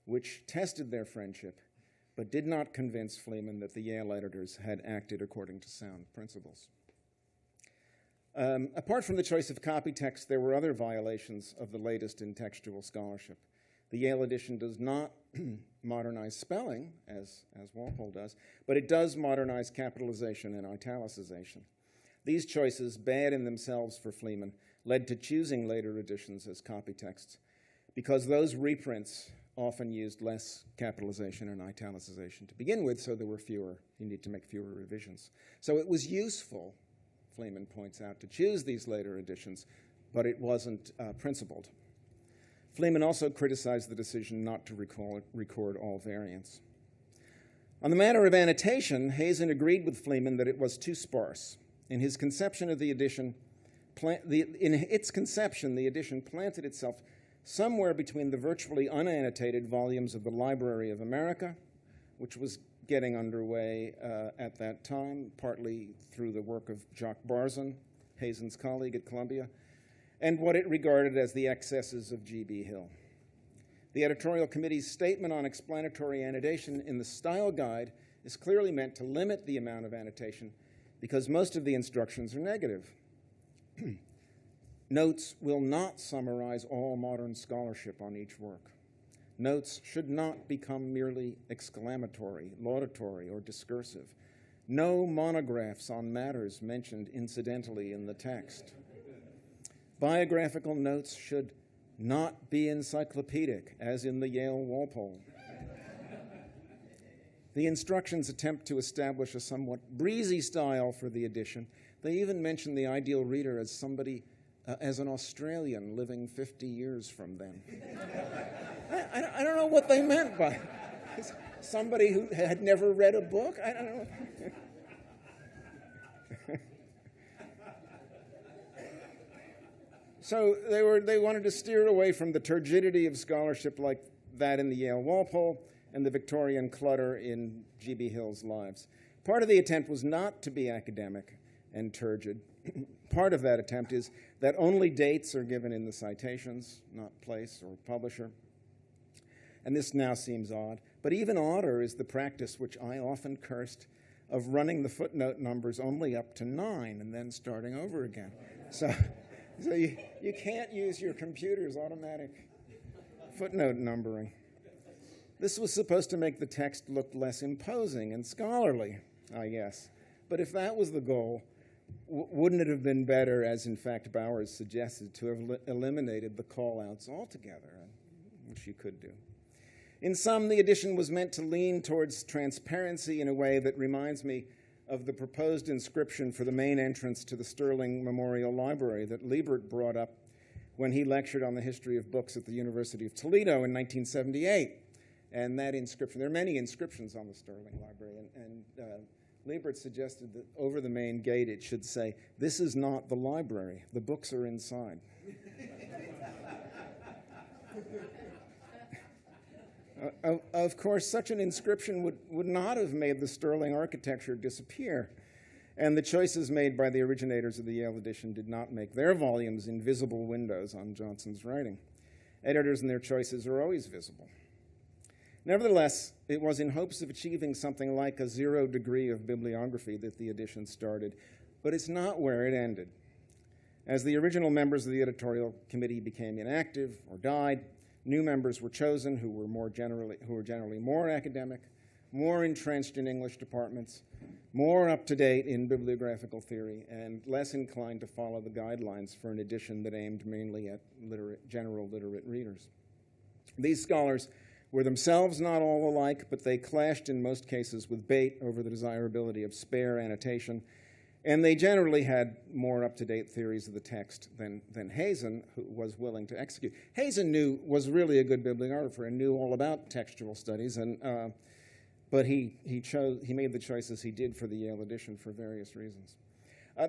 which tested their friendship, but did not convince Fleeman that the Yale editors had acted according to sound principles. Apart from the choice of copy text, there were other violations of the latest in textual scholarship. The Yale edition does not modernize spelling, as Walpole does, but it does modernize capitalization and italicization. These choices, bad in themselves for Fleeman, led to choosing later editions as copy texts, because those reprints often used less capitalization and italicization to begin with, so there were fewer. You need to make fewer revisions. So it was useful, Fleeman points out, to choose these later editions, but it wasn't principled. Fleeman also criticized the decision not to record all variants. On the matter of annotation, Hazen agreed with Fleeman that it was too sparse. In his conception of the edition, the edition planted itself somewhere between the virtually unannotated volumes of the Library of America, which was getting underway at that time, partly through the work of Jacques Barzun, Hazen's colleague at Columbia, and what it regarded as the excesses of G.B. Hill. The editorial committee's statement on explanatory annotation in the style guide is clearly meant to limit the amount of annotation because most of the instructions are negative. Notes will not summarize all modern scholarship on each work. Notes should not become merely exclamatory, laudatory, or discursive. No monographs on matters mentioned incidentally in the text. Biographical notes should not be encyclopedic, as in the Yale Walpole. The instructions attempt to establish a somewhat breezy style for the edition. They even mention the ideal reader as somebody, as an Australian living 50 years from then. I don't know what they meant by somebody who had never read a book. I don't know. So they wanted to steer away from the turgidity of scholarship like that in the Yale Walpole and the Victorian clutter in G.B. Hill's Lives. Part of the attempt was not to be academic and turgid. Part of that attempt is that only dates are given in the citations, not place or publisher. And this now seems odd. But even odder is the practice, which I often cursed, of running the footnote numbers only up to 9 and then starting over again. So you can't use your computer's automatic footnote numbering. This was supposed to make the text look less imposing and scholarly, I guess. But if that was the goal, wouldn't it have been better, as in fact Bowers suggested, to have eliminated the call-outs altogether, which you could do. In sum, the edition was meant to lean towards transparency in a way that reminds me of the proposed inscription for the main entrance to the Sterling Memorial Library that Liebert brought up when he lectured on the history of books at the University of Toledo in 1978. And that inscription, there are many inscriptions on the Sterling Library, and Liebert suggested that over the main gate it should say, "This is not the library, the books are inside." Of course, such an inscription would not have made the Sterling architecture disappear, and the choices made by the originators of the Yale edition did not make their volumes invisible windows on Johnson's writing. Editors and their choices are always visible. Nevertheless, it was in hopes of achieving something like a 0 degree of bibliography that the edition started, but it's not where it ended. As the original members of the editorial committee became inactive or died, new members were chosen who were generally more academic, more entrenched in English departments, more up-to-date in bibliographical theory, and less inclined to follow the guidelines for an edition that aimed mainly at general literate readers. These scholars were themselves not all alike, but they clashed in most cases with Bate over the desirability of spare annotation, and they generally had more up-to-date theories of the text than Hazen, who was willing to execute. Hazen was really a good bibliographer and knew all about textual studies, but he made the choices he did for the Yale edition for various reasons.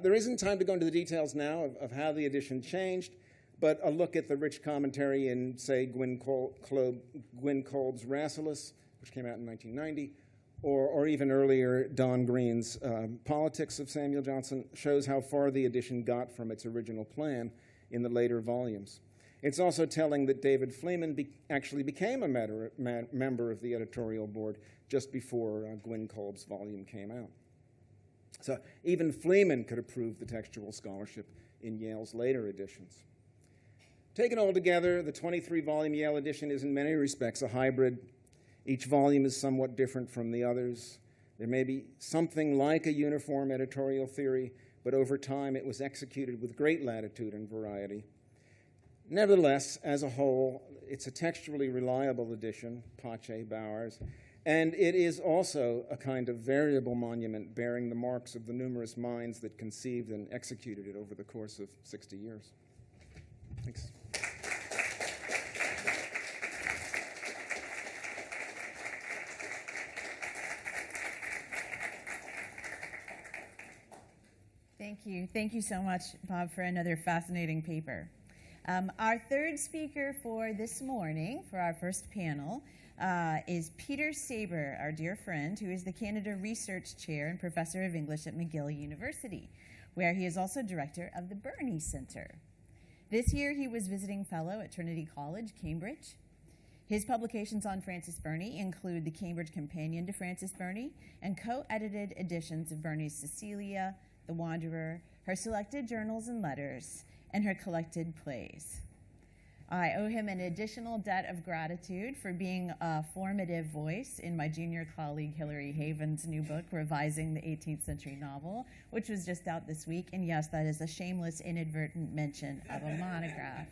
There isn't time to go into the details now of how the edition changed, but a look at the rich commentary in, say, Gwyn Kolb's Rasselas, which came out in 1990, or even earlier Don Green's Politics of Samuel Johnson, shows how far the edition got from its original plan in the later volumes. It's also telling that David Fleeman actually became a member of the editorial board just before Gwyn Kolb's volume came out. So even Fleeman could approve the textual scholarship in Yale's later editions. Taken all together, the 23-volume Yale edition is in many respects a hybrid. Each volume is somewhat different from the others. There may be something like a uniform editorial theory, but over time it was executed with great latitude and variety. Nevertheless, as a whole, it's a textually reliable edition, Pache, Bowers, and it is also a kind of variable monument bearing the marks of the numerous minds that conceived and executed it over the course of 60 years. Thanks. Thank you. Thank you so much, Bob, for another fascinating paper. Our third speaker for this morning, for our first panel, is Peter Sabor, our dear friend, who is the Canada Research Chair and Professor of English at McGill University, where he is also director of the Burney Centre. This year, he was visiting fellow at Trinity College, Cambridge. His publications on Francis Burney include the Cambridge Companion to Francis Burney and co-edited editions of Burney's Cecilia, The Wanderer, her selected journals and letters, and her collected plays. I owe him an additional debt of gratitude for being a formative voice in my junior colleague Hilary Haven's new book, Revising the 18th-Century Novel, which was just out this week. And yes, that is a shameless, inadvertent mention of a monograph.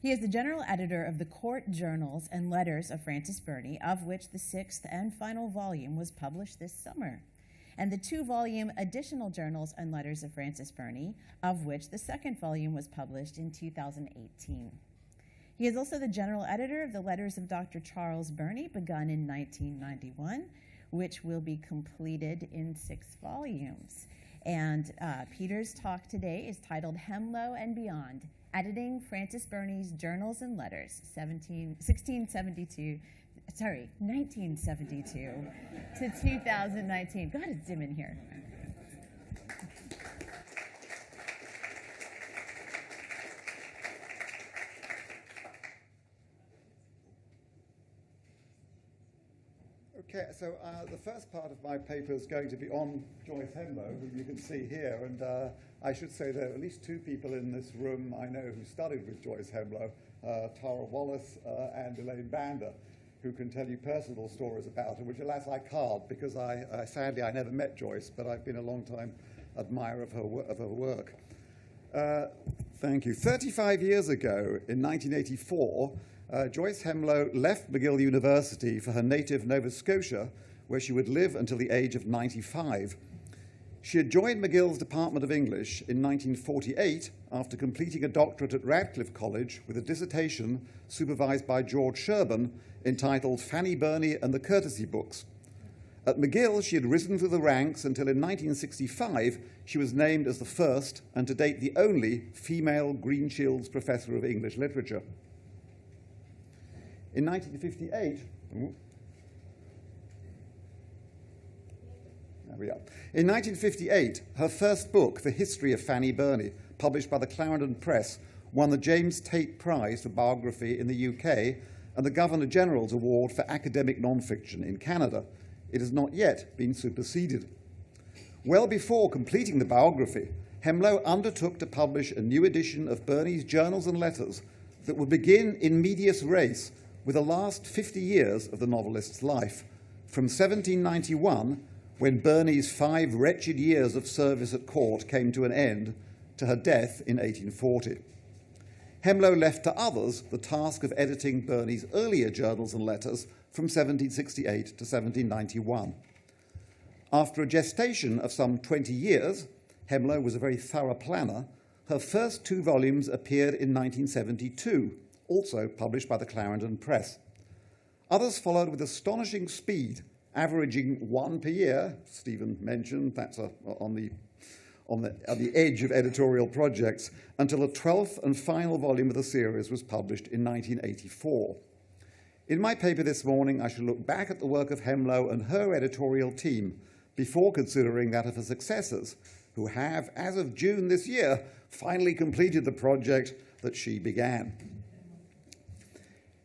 He is the general editor of the Court Journals and Letters of Francis Burney, of which the 6th and final volume was published this summer, and the 2-volume Additional Journals and Letters of Francis Burney, of which the 2nd volume was published in 2018. He is also the general editor of the Letters of Dr. Charles Burney, begun in 1991, which will be completed in 6 volumes. And Peter's talk today is titled Hemlow and Beyond, Editing Francis Burney's Journals and Letters, 1972 to 2019. God, it's dim in here. Okay, so the first part of my paper is going to be on Joyce Hemlow, who you can see here, and I should say there are at least 2 people in this room I know who studied with Joyce Hemlow, Tara Wallace and Elaine Bander, who can tell you personal stories about her, which alas I can't, because sadly I never met Joyce, but I've been a long time admirer of her work. Thank you. 35 years ago, in 1984, Joyce Hemlow left McGill University for her native Nova Scotia, where she would live until the age of 95. She had joined McGill's Department of English in 1948 after completing a doctorate at Radcliffe College with a dissertation supervised by George Sherburn entitled Fanny Burney and the Courtesy Books. At McGill, she had risen through the ranks until in 1965 she was named as the first and to date the only female Greenshields Professor of English Literature. In 1958, there we are. In 1958, her first book, The History of Fanny Burney, published by the Clarendon Press, won the James Tate Prize for Biography in the UK and the Governor-General's Award for Academic Nonfiction in Canada. It has not yet been superseded. Well before completing the biography, Hemlow undertook to publish a new edition of Burney's Journals and Letters that would begin in medias res with the last 50 years of the novelist's life, from 1791, when Burney's 5 wretched years of service at court came to an end, to her death in 1840. Hemlow left to others the task of editing Burney's earlier journals and letters from 1768 to 1791. After a gestation of some 20 years, Hemlow was a very thorough planner. Her first 2 volumes appeared in 1972, also published by the Clarendon Press. Others followed with astonishing speed, averaging 1 per year. Stephen mentioned that's on the edge of editorial projects, until the 12th and final volume of the series was published in 1984. In my paper this morning, I shall look back at the work of Hemlow and her editorial team before considering that of her successors, who have, as of June this year, finally completed the project that she began.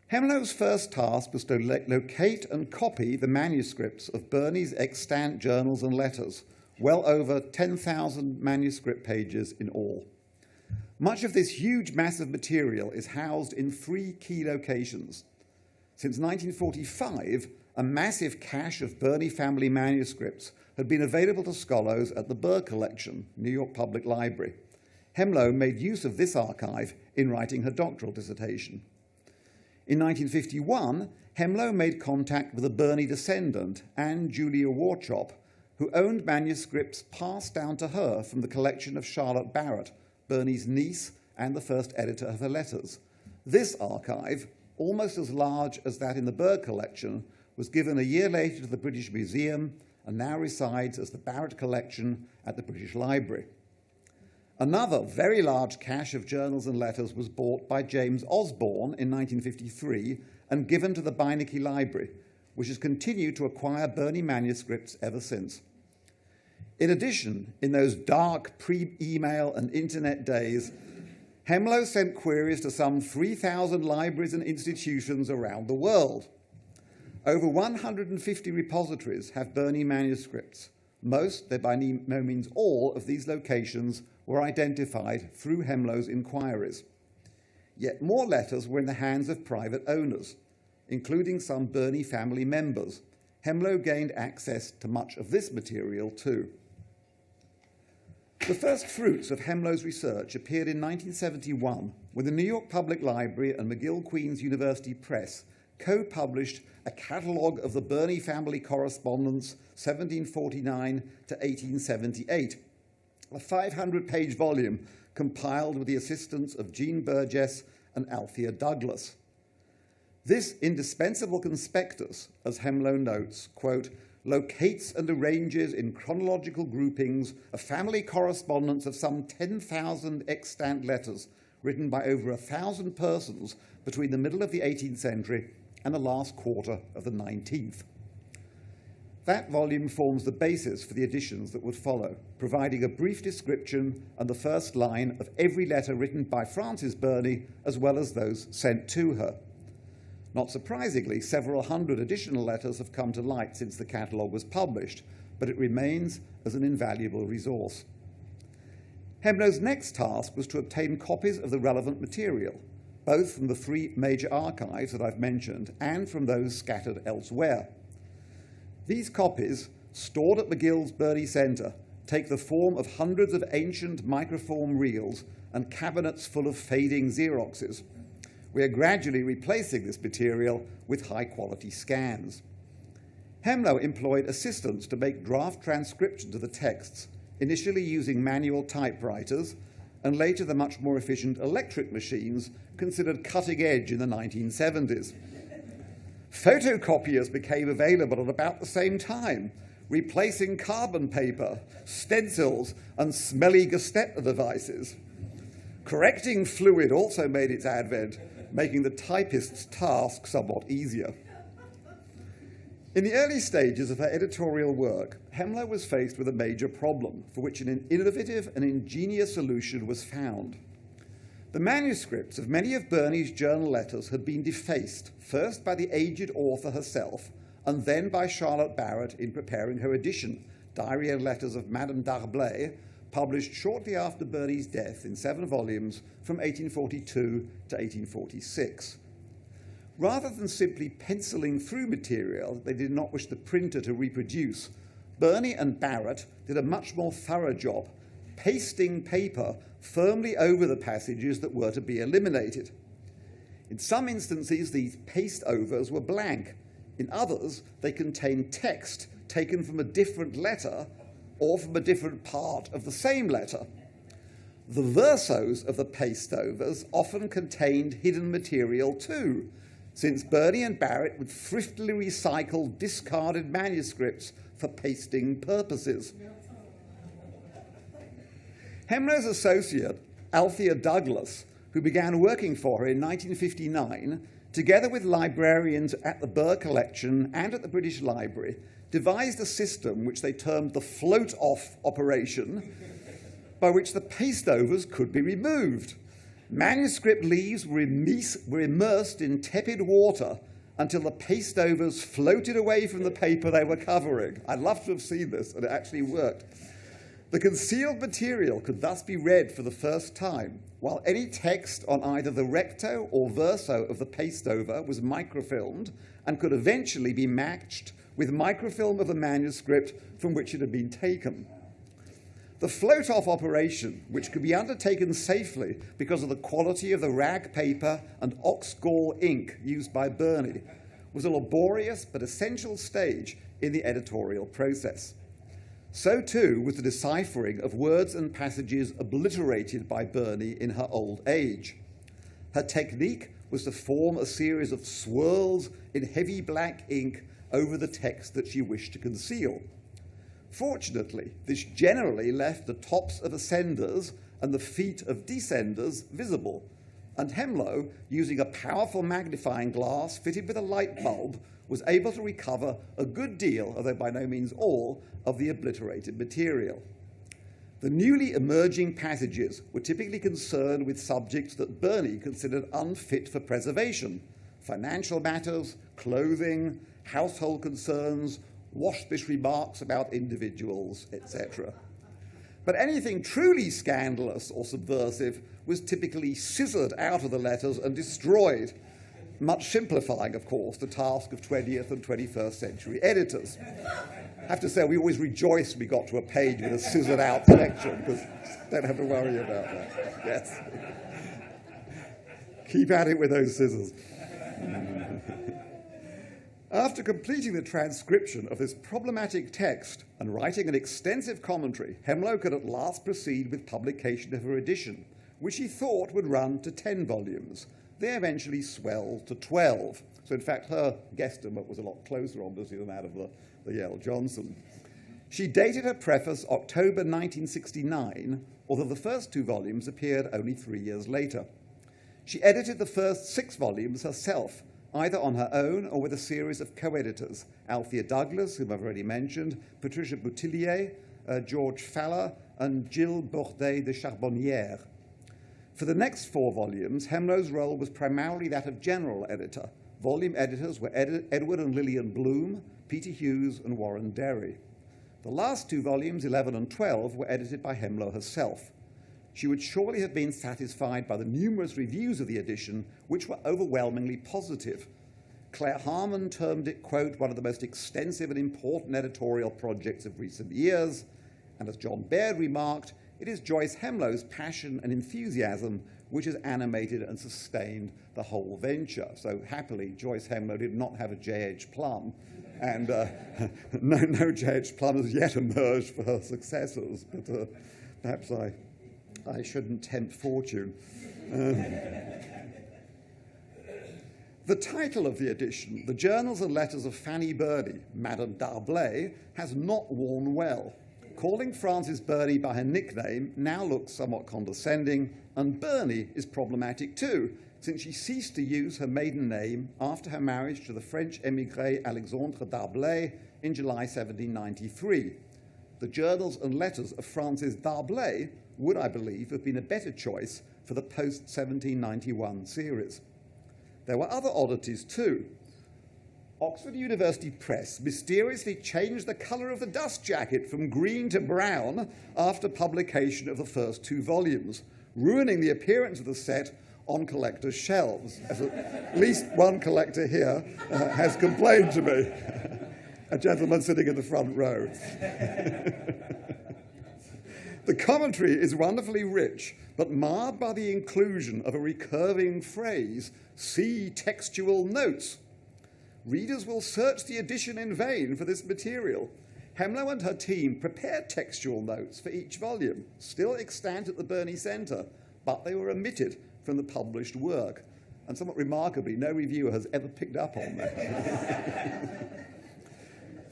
Hemlow's first task was to locate and copy the manuscripts of Burney's extant journals and letters, well over 10,000 manuscript pages in all. Much of this huge mass of material is housed in 3 key locations. Since 1945, a massive cache of Burney family manuscripts had been available to scholars at the Burr Collection, New York Public Library. Hemlow made use of this archive in writing her doctoral dissertation. In 1951, Hemlow made contact with a Burney descendant, Anne Julia Warchop, who owned manuscripts passed down to her from the collection of Charlotte Barrett, Burney's niece and the first editor of her letters. This archive, almost as large as that in the Burr collection, was given a year later to the British Museum and now resides as the Barrett Collection at the British Library. Another very large cache of journals and letters was bought by James Osborne in 1953 and given to the Beinecke Library, which has continued to acquire Burney manuscripts ever since. In addition, in those dark pre-email and internet days, Hemlow sent queries to some 3,000 libraries and institutions around the world. Over 150 repositories have Burney manuscripts. Most, though by no means all, of these locations were identified through Hemlow's inquiries. Yet more letters were in the hands of private owners, including some Burney family members. Hemlow gained access to much of this material too. The first fruits of Hemlow's research appeared in 1971 when the New York Public Library and McGill Queen's University Press co-published a catalogue of the Burney family correspondence 1749 to 1878, a 500-page volume compiled with the assistance of Jean Burgess and Althea Douglas. This indispensable conspectus, as Hemlow notes, quote, locates and arranges in chronological groupings a family correspondence of some 10,000 extant letters written by over 1,000 persons between the middle of the 18th century and the last quarter of the 19th. That volume forms the basis for the editions that would follow, providing a brief description and the first line of every letter written by Frances Burney, as well as those sent to her. Not surprisingly, several hundred additional letters have come to light since the catalogue was published, but it remains as an invaluable resource. Hemlow's next task was to obtain copies of the relevant material, both from the 3 major archives that I've mentioned and from those scattered elsewhere. These copies, stored at McGill's Burney Centre, take the form of hundreds of ancient microform reels and cabinets full of fading Xeroxes. We are gradually replacing this material with high-quality scans. Hemlow employed assistants to make draft transcriptions of the texts, initially using manual typewriters, and later the much more efficient electric machines considered cutting edge in the 1970s. Photocopiers became available at about the same time, replacing carbon paper, stencils, and smelly Gestapler devices. Correcting fluid also made its advent, making the typist's task somewhat easier. In the early stages of her editorial work, Hemlow was faced with a major problem for which an innovative and ingenious solution was found. The manuscripts of many of Burney's journal letters had been defaced, first by the aged author herself, and then by Charlotte Barrett in preparing her edition, Diary and Letters of Madame d'Arblay, published shortly after Burney's death in 7 volumes from 1842 to 1846. Rather than simply penciling through material that they did not wish the printer to reproduce, Burney and Barrett did a much more thorough job, pasting paper firmly over the passages that were to be eliminated. In some instances, these paste-overs were blank. In others, they contained text taken from a different letter or from a different part of the same letter. The versos of the paste-overs often contained hidden material too, since Burney and Barrett would thriftily recycle discarded manuscripts for pasting purposes. Hemlo's associate, Althea Douglas, who began working for her in 1959, together with librarians at the Burr Collection and at the British Library, devised a system which they termed the float-off operation, by which the paste-overs could be removed. Manuscript leaves were immersed in tepid water until the paste-overs floated away from the paper they were covering. I'd love to have seen this, and it actually worked. The concealed material could thus be read for the first time, while any text on either the recto or verso of the paste-over was microfilmed and could eventually be matched with microfilm of the manuscript from which it had been taken. The float-off operation, which could be undertaken safely because of the quality of the rag paper and ox gall ink used by Burney, was a laborious but essential stage in the editorial process. So too was the deciphering of words and passages obliterated by Burney in her old age. Her technique was to form a series of swirls in heavy black ink over the text that she wished to conceal. Fortunately, this generally left the tops of ascenders and the feet of descenders visible, and Hemlo, using a powerful magnifying glass fitted with a light bulb, was able to recover a good deal, although by no means all, of the obliterated material. The newly emerging passages were typically concerned with subjects that Burney considered unfit for preservation: financial matters, clothing, household concerns, waspish remarks about individuals, etc. But anything truly scandalous or subversive was typically scissored out of the letters and destroyed, much simplifying, of course, the task of 20th and 21st century editors. I have to say, we always rejoiced we got to a page with a scissored out section, because don't have to worry about that. Yes. Keep at it with those scissors. After completing the transcription of this problematic text and writing an extensive commentary, Hemlo could at last proceed with publication of her edition, which he thought would run to 10 volumes. They eventually swelled to 12. So in fact, her guesstimate was a lot closer, obviously, than that of the Yale Johnson. She dated her preface October 1969, although the first 2 volumes appeared only 3 years later. She edited the first 6 volumes herself, either on her own or with a series of co-editors: Althea Douglas, whom I've already mentioned, Patricia Boutillier, George Faller, and Gilles Bordet de Charbonnière. For the next 4 volumes, Hemlo's role was primarily that of general editor. Volume editors were Edward and Lillian Bloom, Peter Hughes, and Warren Derry. The last 2 volumes, 11 and 12, were edited by Hemlo herself. She would surely have been satisfied by the numerous reviews of the edition, which were overwhelmingly positive. Claire Harmon termed it, quote, one of the most extensive and important editorial projects of recent years, and as John Baird remarked, it is Joyce Hemlo's passion and enthusiasm which has animated and sustained the whole venture. So happily, Joyce Hemlo did not have a J.H. Plum, and no J.H. Plum has yet emerged for her successors, but perhaps I shouldn't tempt fortune. The title of the edition, The Journals and Letters of Fanny Burney, Madame D'Arblay, has not worn well. Calling Frances Burney by her nickname now looks somewhat condescending, and Burney is problematic too, since she ceased to use her maiden name after her marriage to the French émigré Alexandre D'Arblay in July 1793. The Journals and Letters of Frances D'Arblay would, I believe, have been a better choice for the post-1791 series. There were other oddities too. Oxford University Press mysteriously changed the colour of the dust jacket from green to brown after publication of the first 2 volumes, ruining the appearance of the set on collectors' shelves, as at least one collector here has complained to me, a gentleman sitting in the front row. The commentary is wonderfully rich, but marred by the inclusion of a recurring phrase, see textual notes. Readers will search the edition in vain for this material. Hemlow and her team prepared textual notes for each volume, still extant at the Burney Centre, but they were omitted from the published work. And somewhat remarkably, no reviewer has ever picked up on that.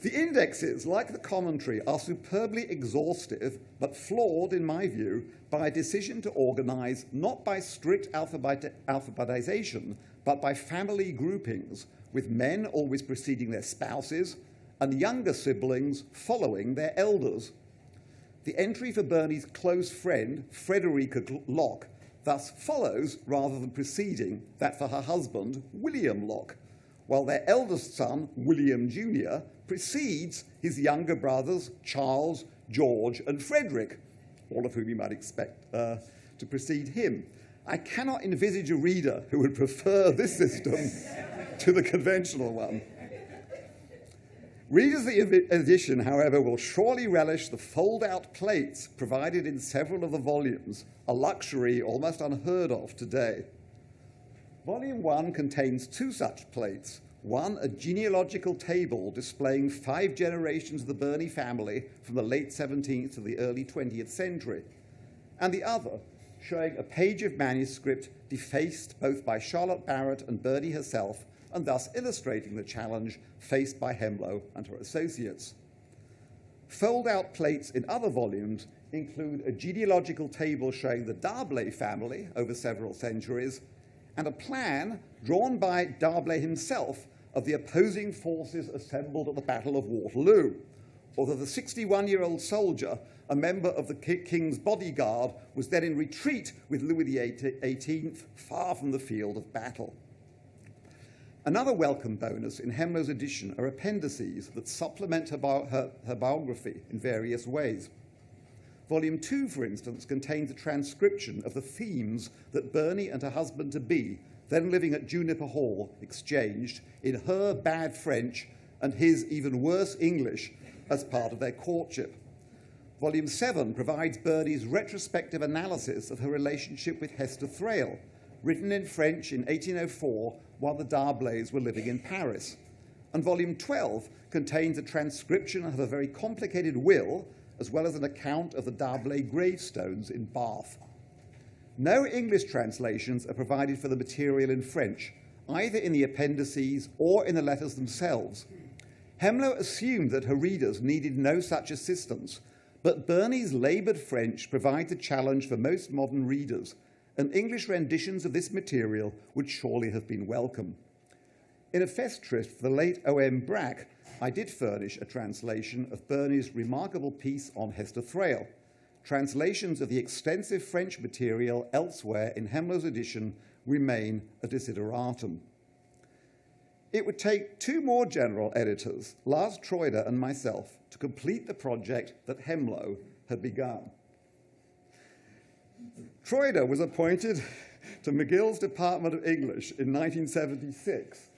The indexes, like the commentary, are superbly exhaustive, but flawed, in my view, by a decision to organize not by strict alphabetization, but by family groupings, with men always preceding their spouses, and younger siblings following their elders. The entry for Burney's close friend, Frederica Locke, thus follows, rather than preceding, that for her husband, William Locke, while their eldest son, William Jr., precedes his younger brothers, Charles, George, and Frederick, all of whom you might expect to precede him. I cannot envisage a reader who would prefer this system to the conventional one. Readers of the edition, however, will surely relish the fold-out plates provided in several of the volumes, a luxury almost unheard of today. Volume 1 contains 2 such plates. One, a genealogical table displaying 5 generations of the Burney family from the late 17th to the early 20th century, and the other, showing a page of manuscript defaced both by Charlotte Barrett and Burney herself, and thus illustrating the challenge faced by Hemlow and her associates. Fold-out plates in other volumes include a genealogical table showing the D'Arblay family over several centuries, and a plan drawn by D'Arblay himself of the opposing forces assembled at the Battle of Waterloo, although the 61-year-old soldier, a member of the king's bodyguard, was then in retreat with Louis XVIII, far from the field of battle. Another welcome bonus in Hemlow's edition are appendices that supplement her biography in various ways. Volume 2, for instance, contains a transcription of the themes that Burney and her husband-to-be, then living at Juniper Hall, exchanged in her bad French and his even worse English as part of their courtship. Volume 7 provides Burney's retrospective analysis of her relationship with Hester Thrale, written in French in 1804 while the D'Arblays were living in Paris. And Volume 12 contains a transcription of a very complicated will, as well as an account of the D'Arblay gravestones in Bath. No English translations are provided for the material in French, either in the appendices or in the letters themselves. Hemlow assumed that her readers needed no such assistance, but Burney's laboured French provides a challenge for most modern readers, and English renditions of this material would surely have been welcome. In a festschrift for the late O.M. Brack, I did furnish a translation of Burney's remarkable piece on Hester Thrale. Translations of the extensive French material elsewhere in Hemlow's edition remain a desideratum. It would take 2 more general editors, Lars Troider and myself, to complete the project that Hemlow had begun. Troider was appointed to McGill's Department of English in 1976,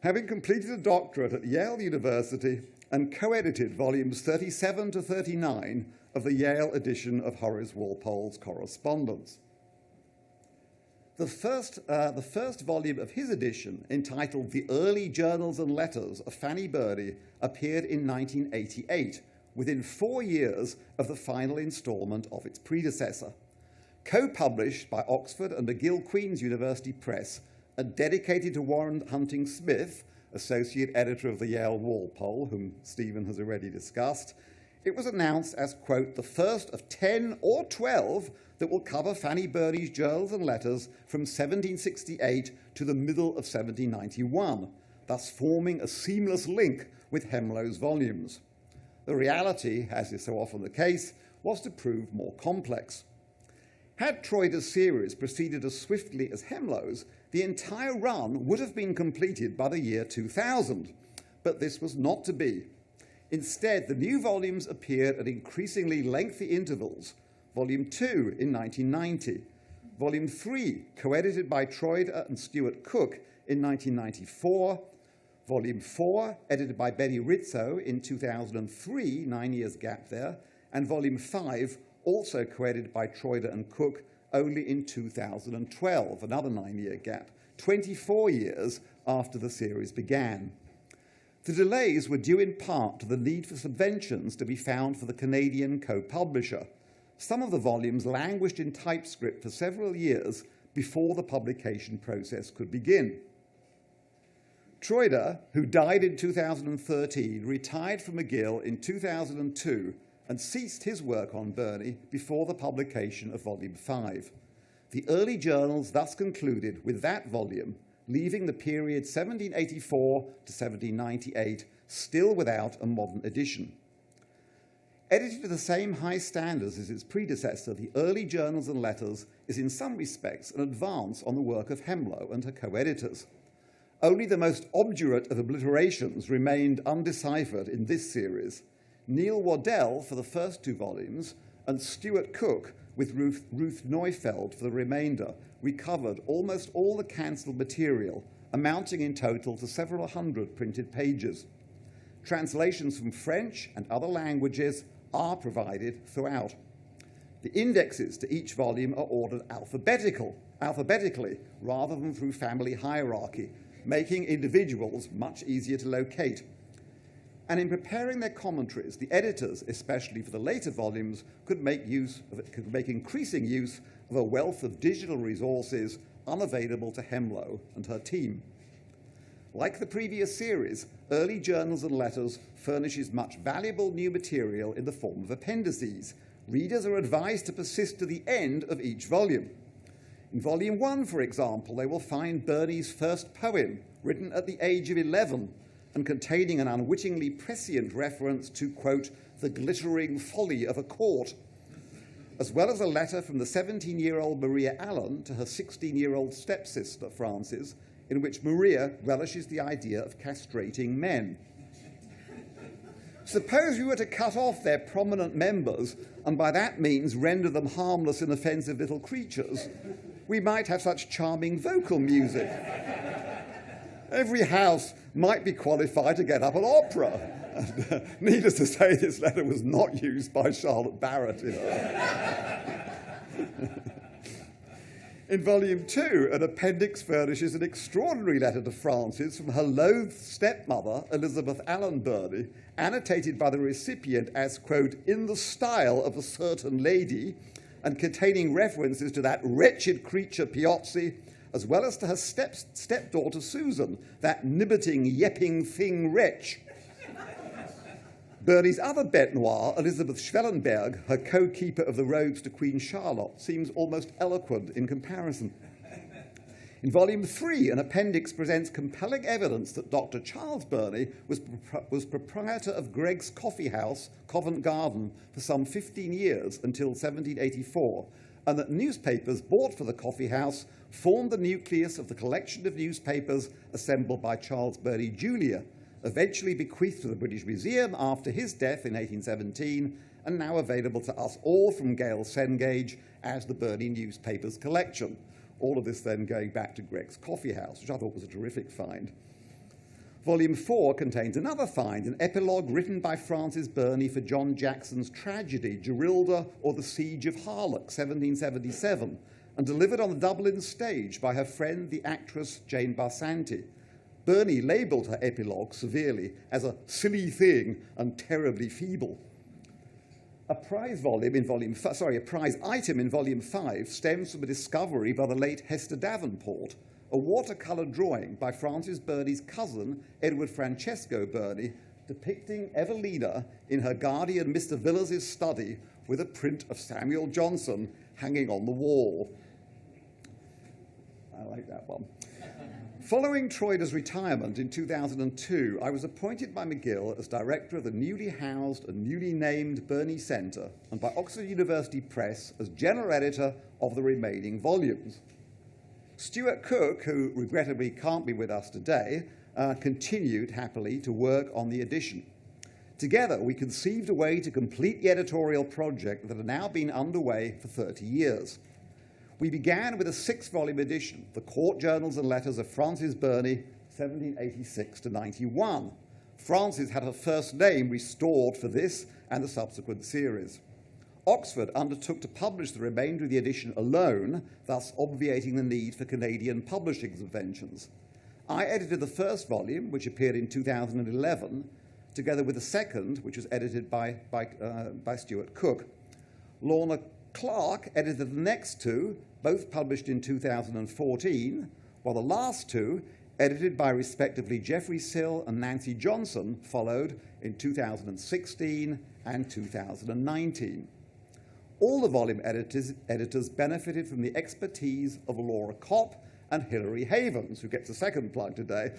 having completed a doctorate at Yale University and co-edited volumes 37 to 39 of the Yale edition of Horace Walpole's Correspondence. The first volume of his edition, entitled The Early Journals and Letters of Fanny Burney, appeared in 1988, within 4 years of the final instalment of its predecessor. Co-published by Oxford and McGill Queen's University Press, and dedicated to Warren Hunting Smith, associate editor of the Yale Walpole, whom Stephen has already discussed, it was announced as, quote, the first of 10 or 12 that will cover Fanny Burney's journals and letters from 1768 to the middle of 1791, thus forming a seamless link with Hemlow's volumes. The reality, as is so often the case, was to prove more complex. Had Troider's series proceeded as swiftly as Hemlow's, the entire run would have been completed by the year 2000, but this was not to be. Instead, the new volumes appeared at increasingly lengthy intervals. Volume 2 in 1990, Volume 3, co-edited by Troider and Stuart Cook in 1994, Volume 4, edited by Benny Rizzo in 2003, 9 years gap there, and Volume 5, also co-edited by Troida and Cook only in 2012, another 9-year gap, 24 years after the series began. The delays were due in part to the need for subventions to be found for the Canadian co-publisher. Some of the volumes languished in typescript for several years before the publication process could begin. Troida, who died in 2013, retired from McGill in 2002 and ceased his work on Burney before the publication of Volume 5. The early journals thus concluded with that volume, leaving the period 1784 to 1798 still without a modern edition. Edited to the same high standards as its predecessor, the early Journals and Letters is in some respects an advance on the work of Hemlow and her co-editors. Only the most obdurate of obliterations remained undeciphered in this series. Neil Waddell for the first 2 volumes, and Stuart Cook with Ruth Neufeld for the remainder, recovered almost all the cancelled material, amounting in total to several hundred printed pages. Translations from French and other languages are provided throughout. The indexes to each volume are ordered alphabetically rather than through family hierarchy, making individuals much easier to locate. And in preparing their commentaries, the editors, especially for the later volumes, could make increasing use of a wealth of digital resources unavailable to Hemlow and her team. Like the previous series, Early Journals and Letters furnishes much valuable new material in the form of appendices. Readers are advised to persist to the end of each volume. In Volume 1, for example, they will find Burney's first poem, written at the age of 11, and containing an unwittingly prescient reference to, quote, the glittering folly of a court, as well as a letter from the 17-year-old Maria Allen to her 16-year-old stepsister, Frances, in which Maria relishes the idea of castrating men. Suppose we were to cut off their prominent members and by that means render them harmless, inoffensive little creatures, we might have such charming vocal music. Every house might be qualified to get up an opera. And, needless to say, this letter was not used by Charlotte Barrett in her. In Volume 2, an appendix furnishes an extraordinary letter to Frances from her loathed stepmother, Elizabeth Allen Burney, annotated by the recipient as, quote, in the style of a certain lady, and containing references to that wretched creature Piozzi, as well as to her stepdaughter Susan, that nibbiting, yepping thing wretch. Burney's other bête noire, Elizabeth Schwellenberg, her co-keeper of the robes to Queen Charlotte, seems almost eloquent in comparison. In Volume 3, an appendix presents compelling evidence that Dr. Charles Burney was proprietor of Greg's Coffee House, Covent Garden, for some 15 years until 1784, and that newspapers bought for the coffee house formed the nucleus of the collection of newspapers assembled by Charles Burney Jr., eventually bequeathed to the British Museum after his death in 1817, and now available to us all from Gale Cengage as the Burney Newspapers Collection. All of this then going back to Greg's Coffee House, which I thought was a terrific find. Volume 4 contains another find, an epilogue written by Frances Burney for John Jackson's tragedy, Gerilda or the Siege of Harlech, 1777, and delivered on the Dublin stage by her friend, the actress Jane Barsanti. Burney labelled her epilogue severely as a silly thing and terribly feeble. A prize item in Volume 5 stems from a discovery by the late Hester Davenport, a watercolour drawing by Frances Burney's cousin, Edward Francesco Burney, depicting Evelina in her guardian Mr. Villas' study with a print of Samuel Johnson hanging on the wall. I like that one. Following Troida's retirement in 2002, I was appointed by McGill as director of the newly housed and newly named Burney Centre, and by Oxford University Press as general editor of the remaining volumes. Stuart Cook, who regrettably can't be with us today, continued happily to work on the edition. Together, we conceived a way to complete the editorial project that had now been underway for 30 years. We began with a 6-volume edition, The Court Journals and Letters of Frances Burney, 1786 to 91. Frances had her first name restored for this and the subsequent series. Oxford undertook to publish the remainder of the edition alone, thus obviating the need for Canadian publishing subventions. I edited the first volume, which appeared in 2011, together with the second, which was edited by Stuart Cook. Lorna Clarke edited the next two, both published in 2014, while the last two, edited by respectively Geoffrey Sill and Nancy Johnson, followed in 2016 and 2019. All the volume editors benefited from the expertise of Laura Kopp and Hilary Havens, who gets a second plug today,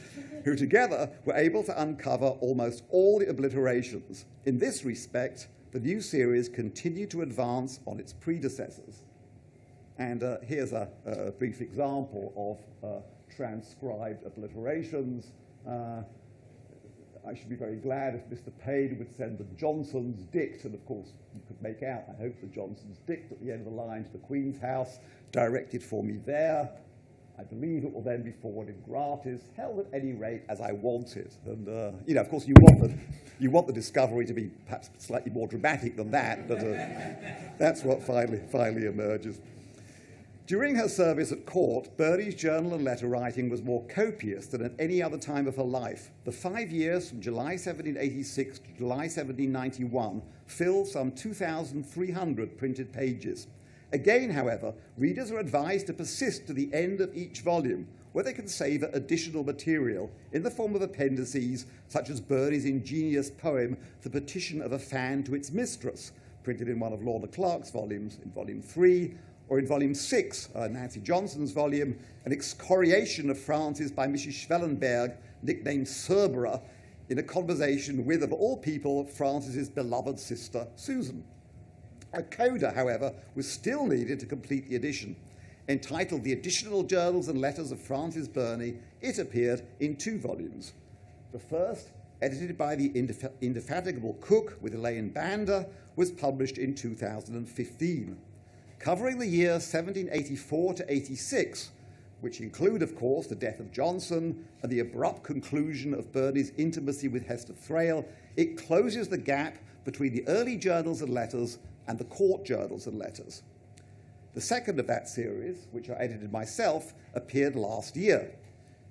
who together were able to uncover almost all the obliterations. In this respect, the new series continued to advance on its predecessors. And here's a brief example of transcribed obliterations. I should be very glad if Mr. Payne would send the Johnson's Dict, and of course you could make out, I hope, the Johnson's Dict at the end of the line to the Queen's House, directed for me there. I believe it will then be forwarded gratis, held at any rate as I want it. And, of course, you want the discovery to be perhaps slightly more dramatic than that, but that's what finally emerges. During her service at court, Burney's journal and letter writing was more copious than at any other time of her life. The 5 years from July 1786 to July 1791 filled some 2,300 printed pages. Again, however, readers are advised to persist to the end of each volume, where they can savour additional material in the form of appendices, such as Burney's ingenious poem, The Petition of a Fan to Its Mistress, printed in one of Lorna Clarke's volumes, in Volume 3, or in Volume 6, Nancy Johnson's volume, An Excoriation of Francis by Mrs. Schwellenberg, nicknamed Cerbera, in a conversation with, of all people, Francis's beloved sister, Susan. A coda, however, was still needed to complete the edition. Entitled The Additional Journals and Letters of Francis Burney, it appeared in 2 volumes. The first, edited by the indefatigable Cook with Elaine Bander, was published in 2015. Covering the year 1784 to 86, which include, of course, the death of Johnson and the abrupt conclusion of Burney's intimacy with Hester Thrale, it closes the gap between the early journals and letters and the court journals and letters. The second of that series, which I edited myself, appeared last year.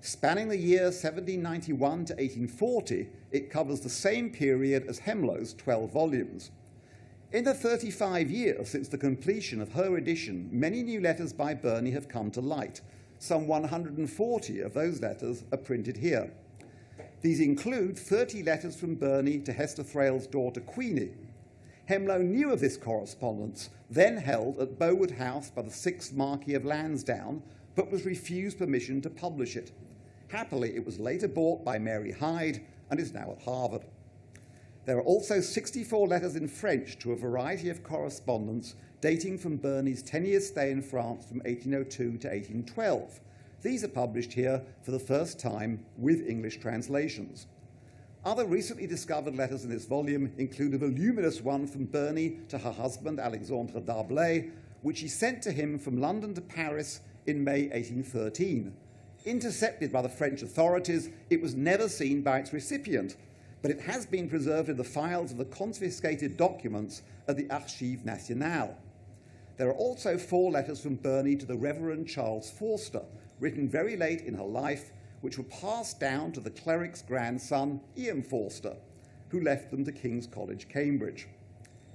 Spanning the year 1791 to 1840, it covers the same period as Hemlow's 12 volumes. In the 35 years since the completion of her edition, many new letters by Burney have come to light. Some 140 of those letters are printed here. These include 30 letters from Burney to Hester Thrale's daughter Queenie. Hemlow knew of this correspondence, then held at Bowood House by the 6th Marquis of Lansdowne, but was refused permission to publish it. Happily, it was later bought by Mary Hyde and is now at Harvard. There are also 64 letters in French to a variety of correspondence dating from Burney's 10-year stay in France from 1802 to 1812. These are published here for the first time with English translations. Other recently discovered letters in this volume include a voluminous one from Burney to her husband, Alexandre d'Arblay, which he sent to him from London to Paris in May 1813. Intercepted by the French authorities, it was never seen by its recipient, but it has been preserved in the files of the confiscated documents at the Archives Nationales. There are also 4 letters from Burney to the Reverend Charles Forster, written very late in her life, which were passed down to the cleric's grandson, Ian Forster, who left them to King's College, Cambridge.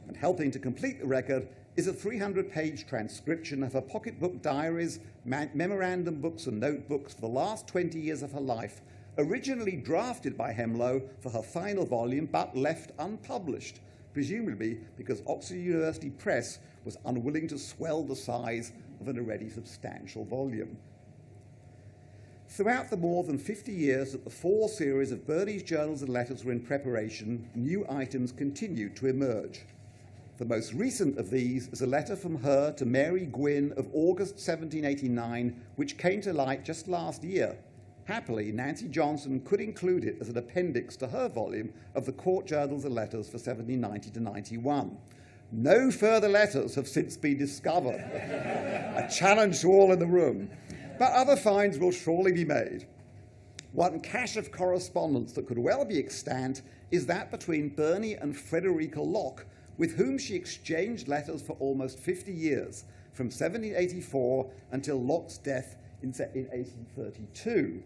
And helping to complete the record is a 300-page transcription of her pocketbook diaries, memorandum books and notebooks for the last 20 years of her life, originally drafted by Hemlow for her final volume, but left unpublished, presumably because Oxford University Press was unwilling to swell the size of an already substantial volume. Throughout the more than 50 years that the 4 series of Burney's journals and letters were in preparation, new items continued to emerge. The most recent of these is a letter from her to Mary Gwynn of August 1789, which came to light just last year. Happily, Nancy Johnson could include it as an appendix to her volume of the Court Journals and Letters for 1790 to 91. No further letters have since been discovered. A challenge to all in the room. But other finds will surely be made. One cache of correspondence that could well be extant is that between Burney and Frederica Locke, with whom she exchanged letters for almost 50 years, from 1784 until Locke's death in 1832.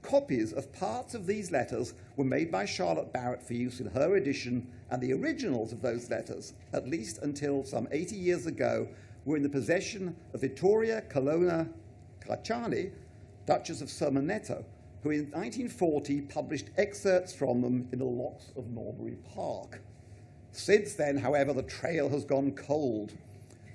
Copies of parts of these letters were made by Charlotte Barrett for use in her edition, and the originals of those letters, at least until some 80 years ago, were in the possession of Vittoria Colonna Gracciani, Duchess of Sermonetto, who in 1940 published excerpts from them in the Locks of Norbury Park. Since then, however, the trail has gone cold.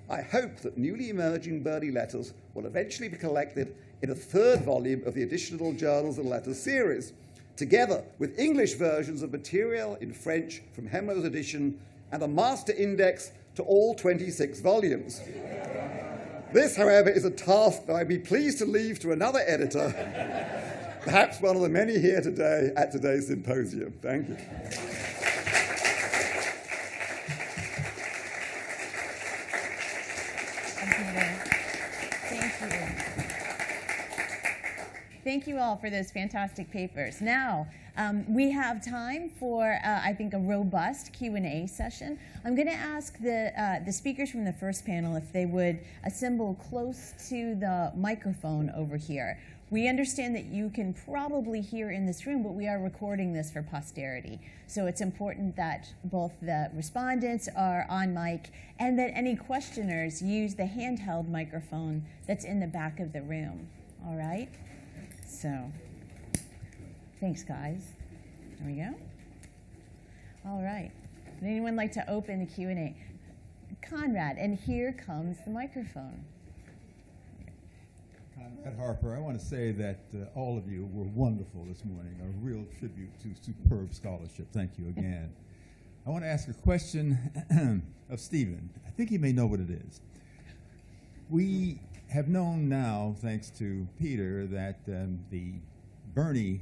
I hope that newly emerging Burney letters will eventually be collected in a third volume of the Additional Journals and Letters series, together with English versions of material in French from Hemlo's edition and a master index to all 26 volumes. This, however, is a task that I'd be pleased to leave to another editor, perhaps one of the many here today at today's symposium. Thank you. Thank you all for those fantastic papers. Now, we have time for, I think, a robust Q&A session. I'm going to ask the speakers from the first panel if they would assemble close to the microphone over here. We understand that you can probably hear in this room, but we are recording this for posterity. So it's important that both the respondents are on mic and that any questioners use the handheld microphone that's in the back of the room. All right? So, thanks, guys. There we go. All right. Would anyone like to open the Q&A? Conrad, and here comes the microphone. Conrad Harper, I want to say that all of you were wonderful this morning, a real tribute to superb scholarship. Thank you again. I want to ask a question of Stephen. I think he may know what it is. We have known now, thanks to Peter, that the Burney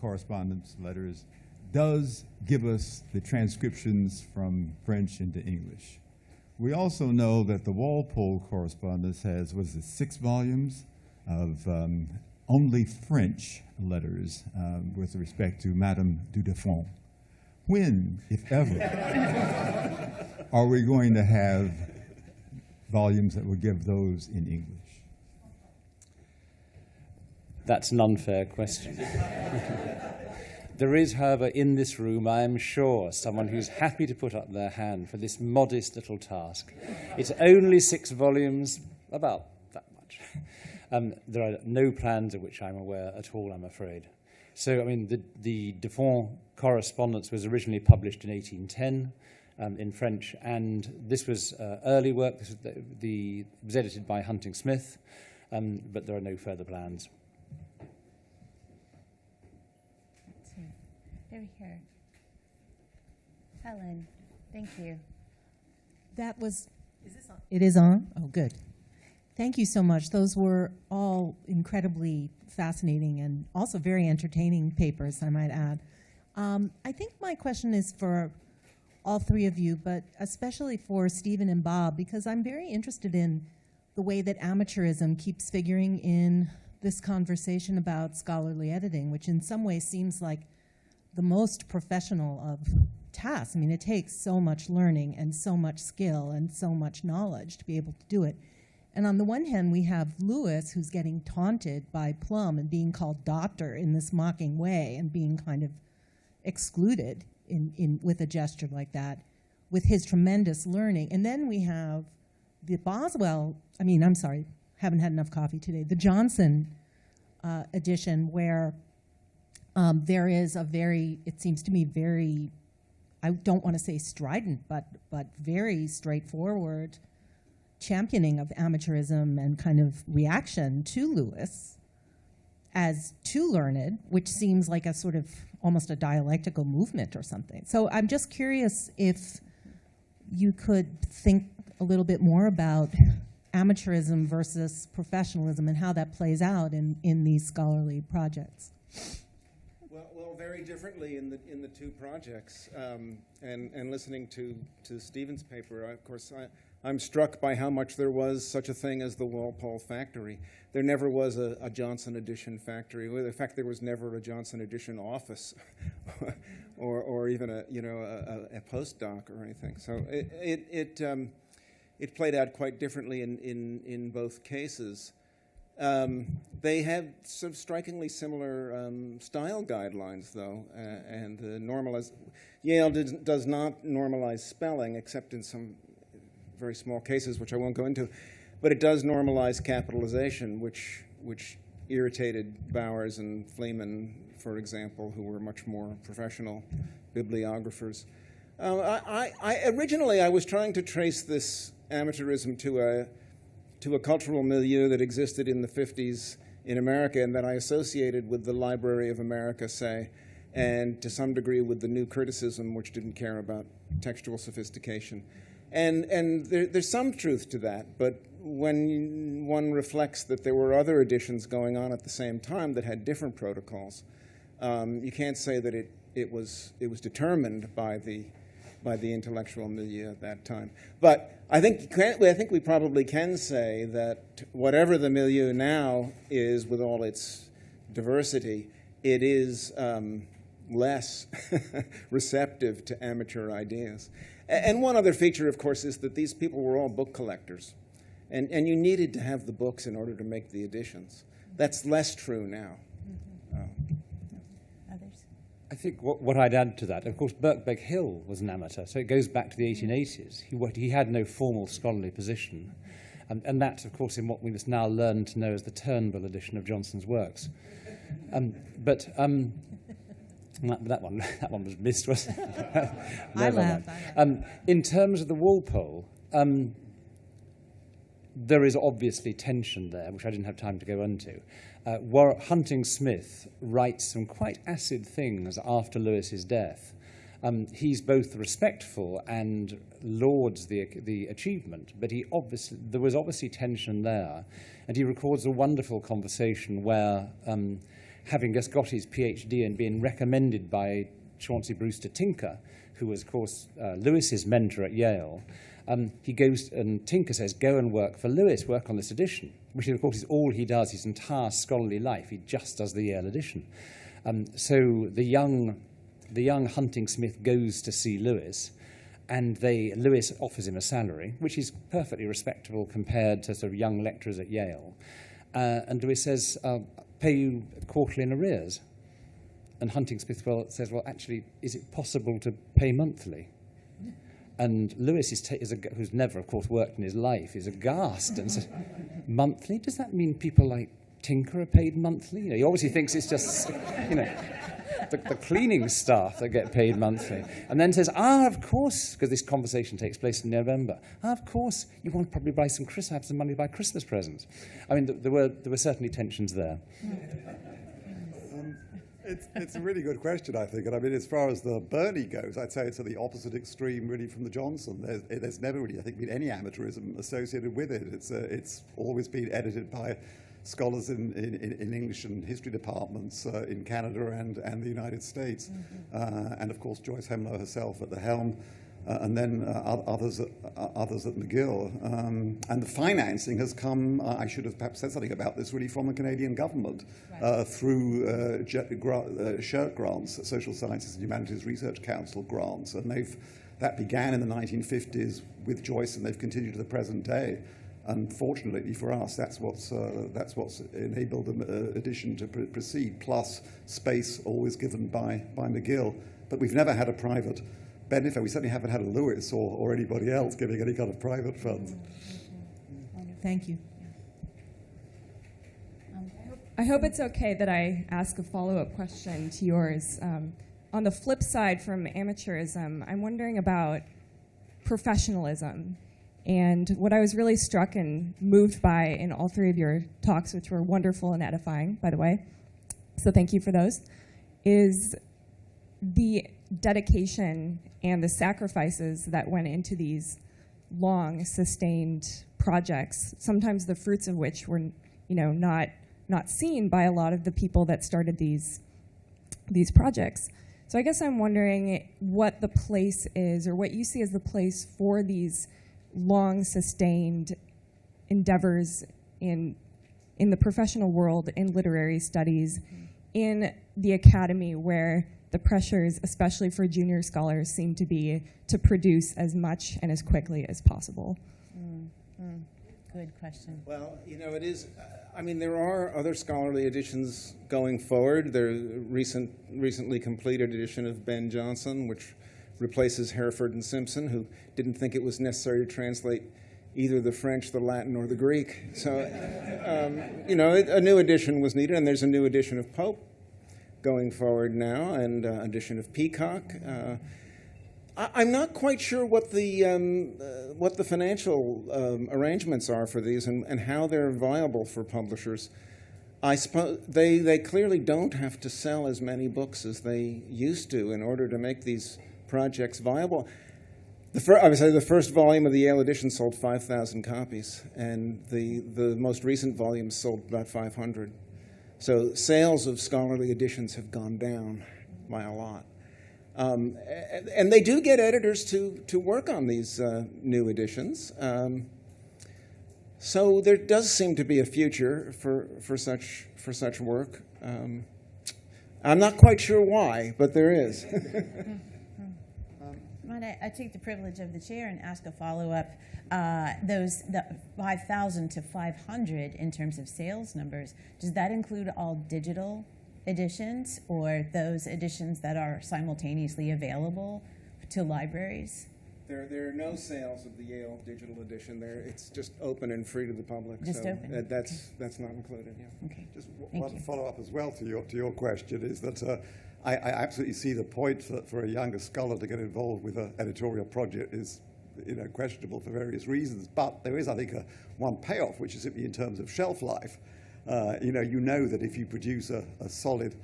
correspondence letters does give us the transcriptions from French into English. We also know that the Walpole correspondence has, was it 6 volumes of only French letters with respect to Madame du Deffand. When, if ever, are we going to have volumes that will give those in English? That's an unfair question. There is, however, in this room, I am sure, someone who's happy to put up their hand for this modest little task. It's only 6 volumes, about that much. There are no plans of which I'm aware at all, I'm afraid. So, I mean, the Deffand correspondence was originally published in 1810. In French, and this was early work. This was it was edited by Hunting Smith, but there are no further plans. Let's see. Over here. Helen, thank you. That was, is this on? It is on? Oh, good. Thank you so much. Those were all incredibly fascinating and also very entertaining papers, I might add. I think my question is for all 3 of you, but especially for Stephen and Bob, because I'm very interested in the way that amateurism keeps figuring in this conversation about scholarly editing, which in some ways seems like the most professional of tasks. I mean, it takes so much learning and so much skill and so much knowledge to be able to do it. And on the one hand, we have Lewis, who's getting taunted by Plum and being called doctor in this mocking way and being kind of excluded with a gesture like that, with his tremendous learning. And then we have the haven't had enough coffee today, the Johnson edition, where there is a very, it seems to me, very, I don't want to say strident, but very straightforward championing of amateurism and kind of reaction to Lewis as too learned, which seems like a sort of almost a dialectical movement or something. So I'm just curious if you could think a little bit more about amateurism versus professionalism and how that plays out in these scholarly projects. Well, very very differently in the two projects. And listening to Stephen's paper, of course, I'm struck by how much there was such a thing as the Walpole factory. There never was a Johnson edition factory. Well, in fact, there was never a Johnson edition office, or even a postdoc or anything. So it played out quite differently in both cases. They have some strikingly similar style guidelines, though, and Yale does not normalize spelling, except in some very small cases, which I won't go into, but it does normalize capitalization, which irritated Bowers and Fleeman, for example, who were much more professional bibliographers. Originally, I was trying to trace this amateurism to a cultural milieu that existed in the 50s in America and that I associated with the Library of America, say, and to some degree with the new criticism, which didn't care about textual sophistication. And there's some truth to that, but when one reflects that there were other editions going on at the same time that had different protocols, you can't say that it was determined by the intellectual milieu at that time. But I think we probably can say that whatever the milieu now is, with all its diversity, it is less receptive to amateur ideas. And one other feature, of course, is that these people were all book collectors, and you needed to have the books in order to make the editions. That's less true now. Others? I think what I'd add to that, of course, Birkbeck Hill was an amateur, so it goes back to the 1880s. He had no formal scholarly position, and that's, of course, in what we must now learn to know as the Turnbull edition of Johnson's works. That one was missed, wasn't it? I laughed. In terms of the Walpole, there is obviously tension there, which I didn't have time to go into. Hunting Smith writes some quite acid things after Lewis's death. He's both respectful and lauds the achievement, but there was obviously tension there, and he records a wonderful conversation where, having just got his PhD and being recommended by Chauncey Brewster Tinker, who was, of course, Lewis's mentor at Yale, he goes, and Tinker says, go and work for Lewis, work on this edition, which, of course, is all he does his entire scholarly life. He just does the Yale edition. So the young Hunting Smith goes to see Lewis, and Lewis offers him a salary, which is perfectly respectable compared to sort of young lecturers at Yale. And Lewis says, pay you quarterly in arrears. And Hunting Smith says, well, actually, is it possible to pay monthly? And Lewis, who's never, of course, worked in his life, is aghast and says, monthly? Does that mean people like Tinker are paid monthly? He obviously thinks it's just, the cleaning staff that get paid monthly. And then says, of course, because this conversation takes place in November, of course, you want to probably buy have some money to buy Christmas presents. I mean, there were certainly tensions there. It's a really good question, I think. And I mean, as far as the Burney goes, I'd say it's at the opposite extreme, really, from the Johnson. There's never really, I think, been any amateurism associated with it. It's always been edited by scholars in English and history departments in Canada and the United States. And, of course, Joyce Hemlow herself at the helm, and then others at McGill. And the financing has come, I should have perhaps said something about this, really, from the Canadian government through SHERC grants, Social Sciences and Humanities Research Council grants. And that began in the 1950s with Joyce, and they've continued to the present day. Unfortunately for us, that's what's enabled the edition to proceed, plus space always given by McGill. But we've never had a private benefit. We certainly haven't had a Lewis or anybody else giving any kind of private funds. Thank you. I hope it's okay that I ask a follow-up question to yours. On the flip side from amateurism, I'm wondering about professionalism. And what I was really struck and moved by in all three of your talks, which were wonderful and edifying, by the way, so thank you for those, is the dedication and the sacrifices that went into these long, sustained projects, sometimes the fruits of which were, not seen by a lot of the people that started these these projects. So I guess I'm wondering what the place is, or what you see as the place for these long sustained endeavors in the professional world, in literary studies, in the academy, where the pressures, especially for junior scholars, seem to be to produce as much and as quickly as possible. Good question. Well, you know, it is. I mean, there are other scholarly editions going forward. There's a recently completed edition of Ben Jonson, which replaces Hereford and Simpson, who didn't think it was necessary to translate either the French, the Latin, or the Greek. So, you know, a new edition was needed, and there's a new edition of Pope going forward now, and edition of Peacock. I'm not quite sure what the financial arrangements are for these and how they're viable for publishers. I suppose they clearly don't have to sell as many books as they used to in order to make these projects viable. I would say the first volume of the Yale edition sold 5,000 copies, and the most recent volume sold about 500. So sales of scholarly editions have gone down by a lot. And they do get editors to work on these new editions. So there does seem to be a future for such work. I'm not quite sure why, but there is. Might I take the privilege of the chair and ask a follow-up? The 5,000 to 500 in terms of sales numbers, does that include all digital editions or those editions that are simultaneously available to libraries? There are no sales of the Yale digital edition. It's just open and free to the public. Just so open. That's not included. Yeah. Okay. Just Thank one you. follow-up as well to your question is that I absolutely see the point that for a younger scholar to get involved with an editorial project is, you know, questionable for various reasons. But there is, I think, one payoff, which is simply in terms of shelf life. You know that if you produce a solid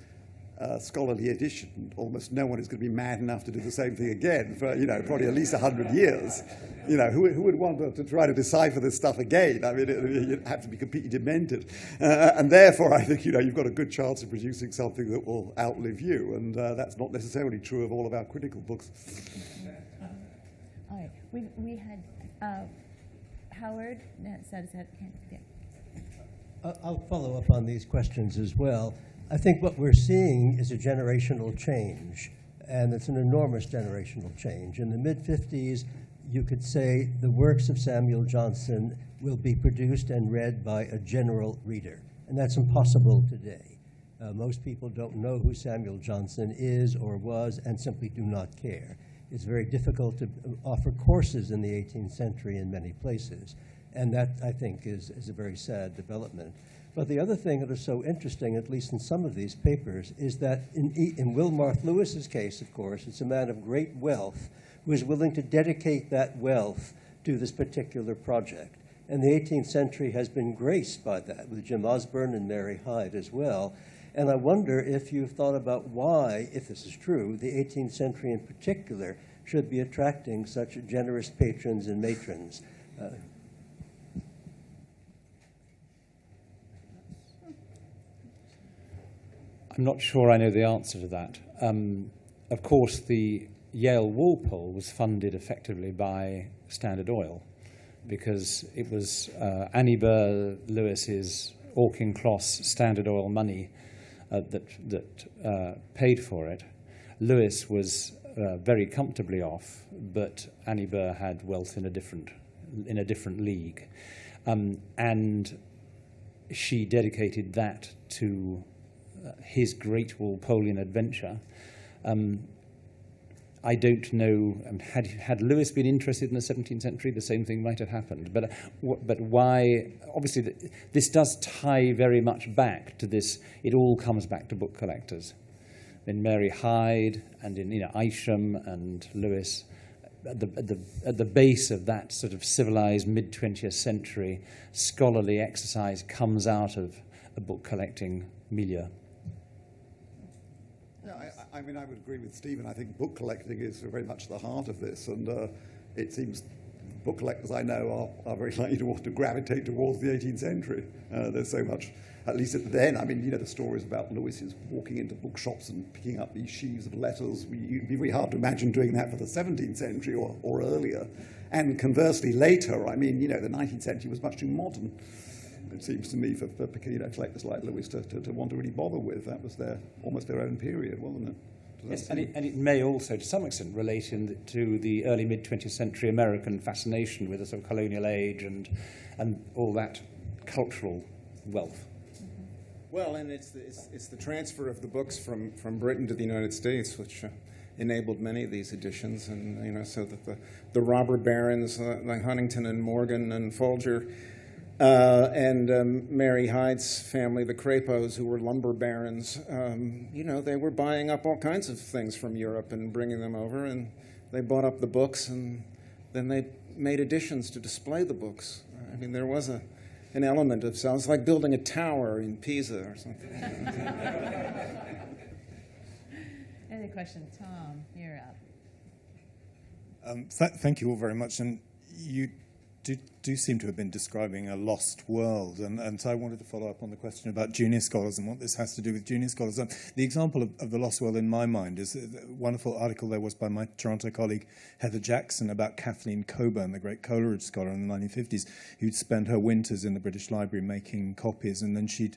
scholarly edition, almost no one is going to be mad enough to do the same thing again for, you know, probably at least 100 years. You know, who would want to try to decipher this stuff again? I mean, you'd have to be completely demented. And therefore, I think, you know, you've got a good chance of producing something that will outlive you. And that's not necessarily true of all of our critical books. All right. We had Howard. Yeah. I'll follow up on these questions as well. I think what we're seeing is a generational change, and it's an enormous generational change. In the mid-50s, you could say the works of Samuel Johnson will be produced and read by a general reader, and that's impossible today. Most people don't know who Samuel Johnson is or was and simply do not care. It's very difficult to offer courses in the 18th century in many places, and that, I think, is a very sad development. But the other thing that is so interesting, at least in some of these papers, is that in Wilmarth Lewis's case, of course, it's a man of great wealth who is willing to dedicate that wealth to this particular project. And the 18th century has been graced by that, with Jim Osborne and Mary Hyde as well. And I wonder if you've thought about why, if this is true, the 18th century in particular should be attracting such generous patrons and matrons. I'm not sure I know the answer to that. Of course, the Yale Walpole was funded effectively by Standard Oil because it was Annie Burr Lewis's Auchincloss Standard Oil money that paid for it. Lewis was very comfortably off, but Annie Burr had wealth in a different league, and she dedicated that to his great Walpolean adventure. I don't know. Had Lewis been interested in the 17th century, the same thing might have happened. But why? Obviously, this does tie very much back to this. It all comes back to book collectors. In Mary Hyde and in Isham and Lewis, at the base of that sort of civilized mid-20th century scholarly exercise comes out of a book collecting milieu. Yeah, I mean, I would agree with Stephen. I think book collecting is very much the heart of this, and it seems book collectors I know are very likely to gravitate towards the 18th century. There's so much, at least then, I mean, the stories about Lewis's walking into bookshops and picking up these sheaves of letters, it'd be very hard to imagine doing that for the 17th century or earlier. And conversely, later, I mean, the 19th century was much too modern, it seems to me, for collectors like Lewis to want to really bother with. That was almost their own period, wasn't it? Yes, and it may also, to some extent, relate to the early mid-20th century American fascination with the sort of colonial age and all that cultural wealth. Well, and it's the transfer of the books from Britain to the United States, which enabled many of these editions, and so that the robber barons like Huntington and Morgan and Folger. And Mary Hyde's family, the Crapos, who were lumber barons, they were buying up all kinds of things from Europe and bringing them over, and they bought up the books, and then they made editions to display the books. I mean, there was an element of, sounds like building a tower in Pisa or something. Another question, Tom, you're up. Thank you all very much, and you do seem to have been describing a lost world, and so I wanted to follow up on the question about junior scholars and what this has to do with junior scholars. The example of the lost world in my mind is a wonderful article there was by my Toronto colleague Heather Jackson about Kathleen Coburn, the great Coleridge scholar in the 1950s, who'd spent her winters in the British Library making copies, and then she'd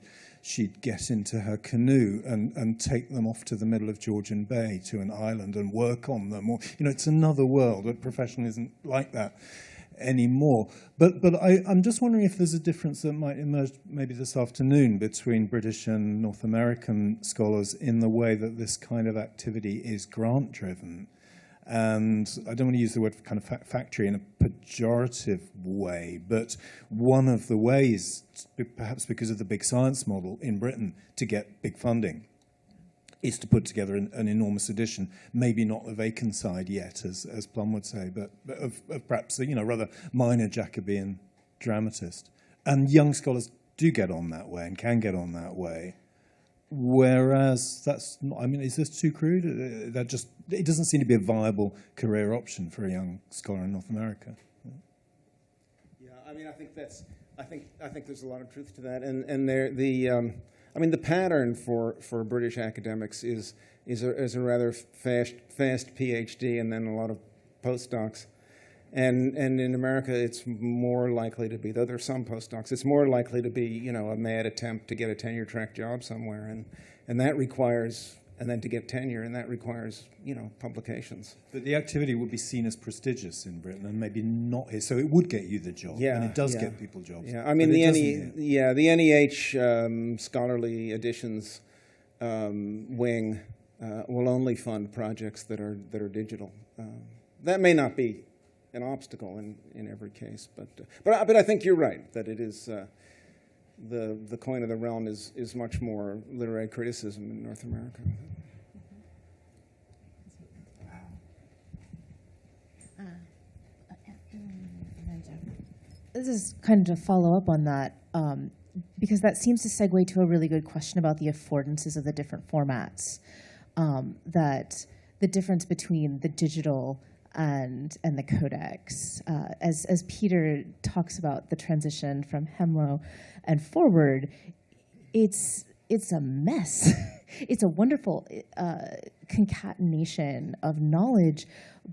get into her canoe and take them off to the middle of Georgian Bay to an island and work on them. Or, it's another world. A profession isn't like that anymore. But I'm just wondering if there's a difference that might emerge maybe this afternoon between British and North American scholars in the way that this kind of activity is grant-driven. And I don't want to use the word kind of factory in a pejorative way, but one of the ways, perhaps because of the big science model in Britain, to get big funding is to put together an enormous edition, maybe not of Akenside yet, as Plum would say, but of perhaps a rather minor Jacobean dramatist. And young scholars do get on that way and can get on that way, whereas that's not, is this too crude? It doesn't seem to be a viable career option for a young scholar in North America. Yeah, I think there's a lot of truth to that, and the pattern for British academics is a rather fast PhD and then a lot of postdocs, and in America it's more likely to be, though there's some postdocs, it's more likely to be a mad attempt to get a tenure track job somewhere, and that requires, and then to get tenure, and that requires publications. But the activity would be seen as prestigious in Britain, and maybe not here. So it would get you the job, and it does get people jobs. Yeah, the NEH scholarly editions wing will only fund projects that are digital. That may not be an obstacle in every case, but I think you're right that it is. The coin of the realm is much more literary criticism in North America. This is kind of to follow up on that, because that seems to segue to a really good question about the affordances of the different formats, that the difference between the digital and the codex. As Peter talks about the transition from Hemlo and forward, it's a mess. It's a wonderful concatenation of knowledge,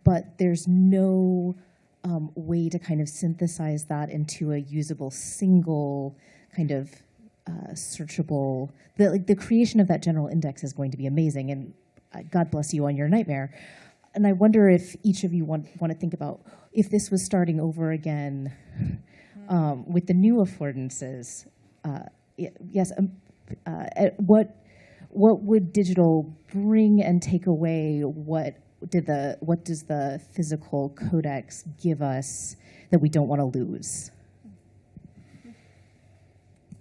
but there's no way to kind of synthesize that into a usable single kind of searchable. The creation of that general index is going to be amazing, and God bless you on your nightmare. And I wonder if each of you want to think about if this was starting over again with the new affordances. Yes, what would digital bring and take away? What does the physical codex give us that we don't want to lose?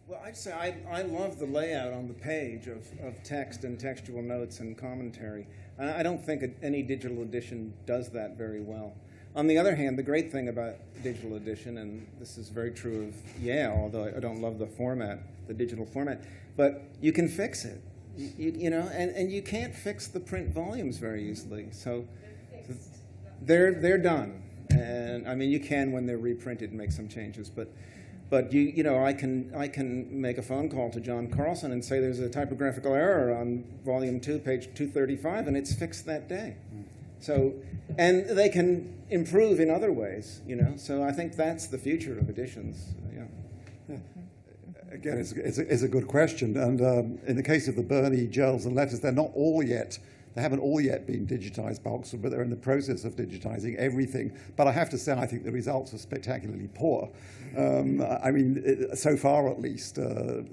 Well, I'd say I love the layout on the page of text and textual notes and commentary. I don't think any digital edition does that very well. On the other hand, the great thing about digital edition, and this is very true of Yale, although I don't love the format, the digital format, but you can fix it, and you can't fix the print volumes very easily. So they're done. And I mean, you can, when they're reprinted, make some changes, but you know, I can make a phone call to John Carlson and say there's a typographical error on volume 2, page 235, and it's fixed that day. So, and they can improve in other ways, you know. So I think that's the future of editions. Yeah. Again, it's a good question. And in the case of the Burney journals and letters, they haven't all yet been digitized by Oxford, but they're in the process of digitizing everything. But I have to say, I think the results are spectacularly poor. I mean, so far at least,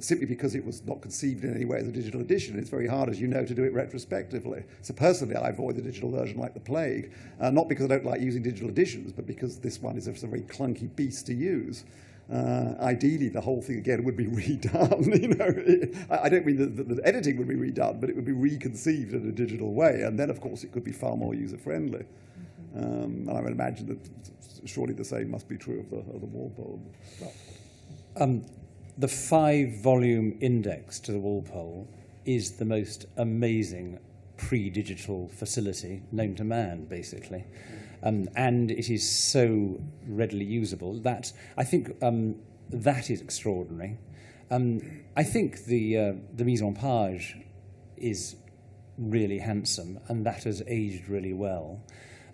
simply because it was not conceived in any way as a digital edition. It's very hard, as you know, to do it retrospectively. So personally, I avoid the digital version like the plague, not because I don't like using digital editions, but because this one is a very clunky beast to use. Ideally, the whole thing again would be redone. You know, I don't mean that the editing would be redone, but it would be reconceived in a digital way, and then, of course, it could be far more user-friendly. And I would imagine that surely the same must be true of the Walpole. The 5-volume index to the Walpole is the most amazing pre-digital facility known to man, basically. And it is so readily usable that I think that is extraordinary. I think the mise en page is really handsome, and that has aged really well.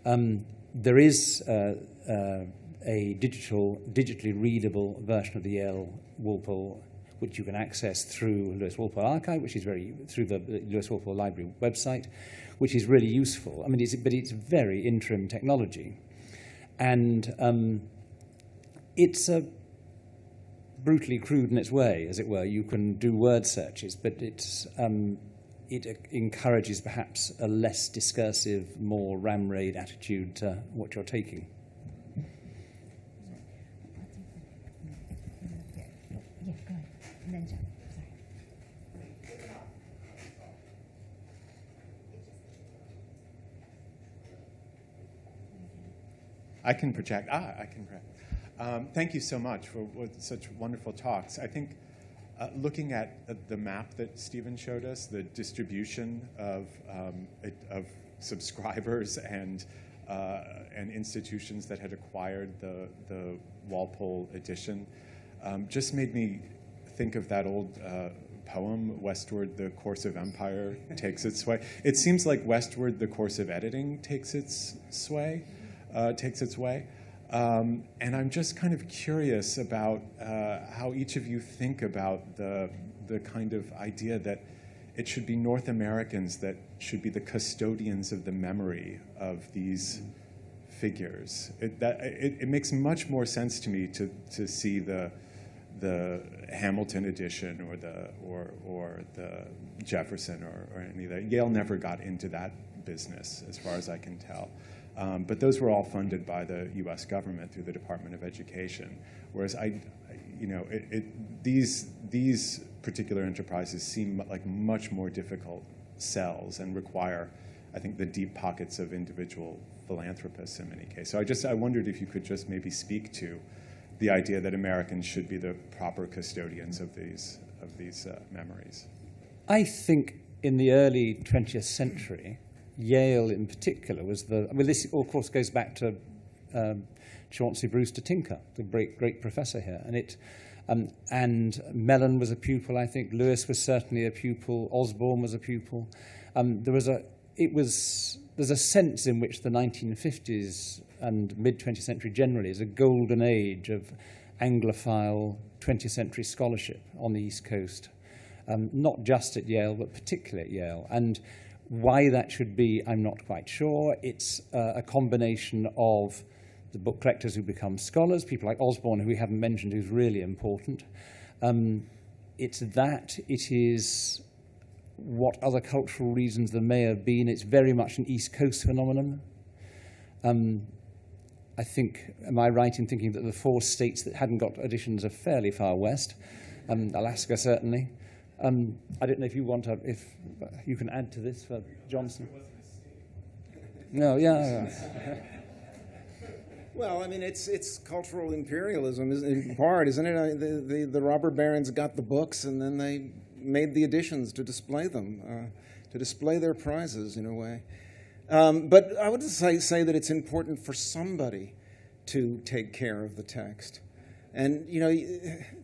There is a digitally readable version of the Yale Walpole, which you can access through Lewis Walpole Archive, which is through the Lewis Walpole Library website, which is really useful. I mean, but it's very interim technology, and it's brutally crude in its way, as it were. You can do word searches, but it encourages perhaps a less discursive, more ramrod attitude to what you're taking. Yeah, go ahead. And then John. I can project. I can project. Thank you so much for such wonderful talks. I think looking at the map that Stephen showed us, the distribution of subscribers and institutions that had acquired the Walpole edition, just made me think of that old poem, Westward the Course of Empire takes its way. It seems like westward the course of editing takes its way. And I'm just kind of curious about how each of you think about the kind of idea that it should be North Americans that should be the custodians of the memory of these figures. It makes much more sense to me to see the Hamilton edition or the Jefferson or any of that. Yale never got into that business, as far as I can tell. But those were all funded by the U.S. government through the Department of Education. Whereas these particular enterprises seem like much more difficult sells and require, I think, the deep pockets of individual philanthropists in many cases. So I wondered if you could just maybe speak to the idea that Americans should be the proper custodians of these memories. I think in the early 20th century, Yale in particular was this of course goes back to Chauncey Brewster Tinker, the great professor here, and Mellon was a pupil, I think. Lewis was certainly a pupil. Osborne was a pupil. There's a sense in which the 1950s and mid-20th century generally is a golden age of Anglophile 20th century scholarship on the East Coast, not just at Yale, but particularly at Yale. And why that should be, I'm not quite sure. It's a combination of the book collectors who become scholars, people like Osborne, who we haven't mentioned, who's really important. It is what other cultural reasons there may have been. It's very much an East Coast phenomenon. I think, am I right in thinking that the 4 states that hadn't got editions are fairly far west? Alaska, certainly. I don't know if you want if you can add to this for Johnson. No, yeah. Well, I mean, it's cultural imperialism in part, isn't it? The robber barons got the books, and then they made the editions to display them, to display their prizes in a way. But I would say that it's important for somebody to take care of the text. And, you know,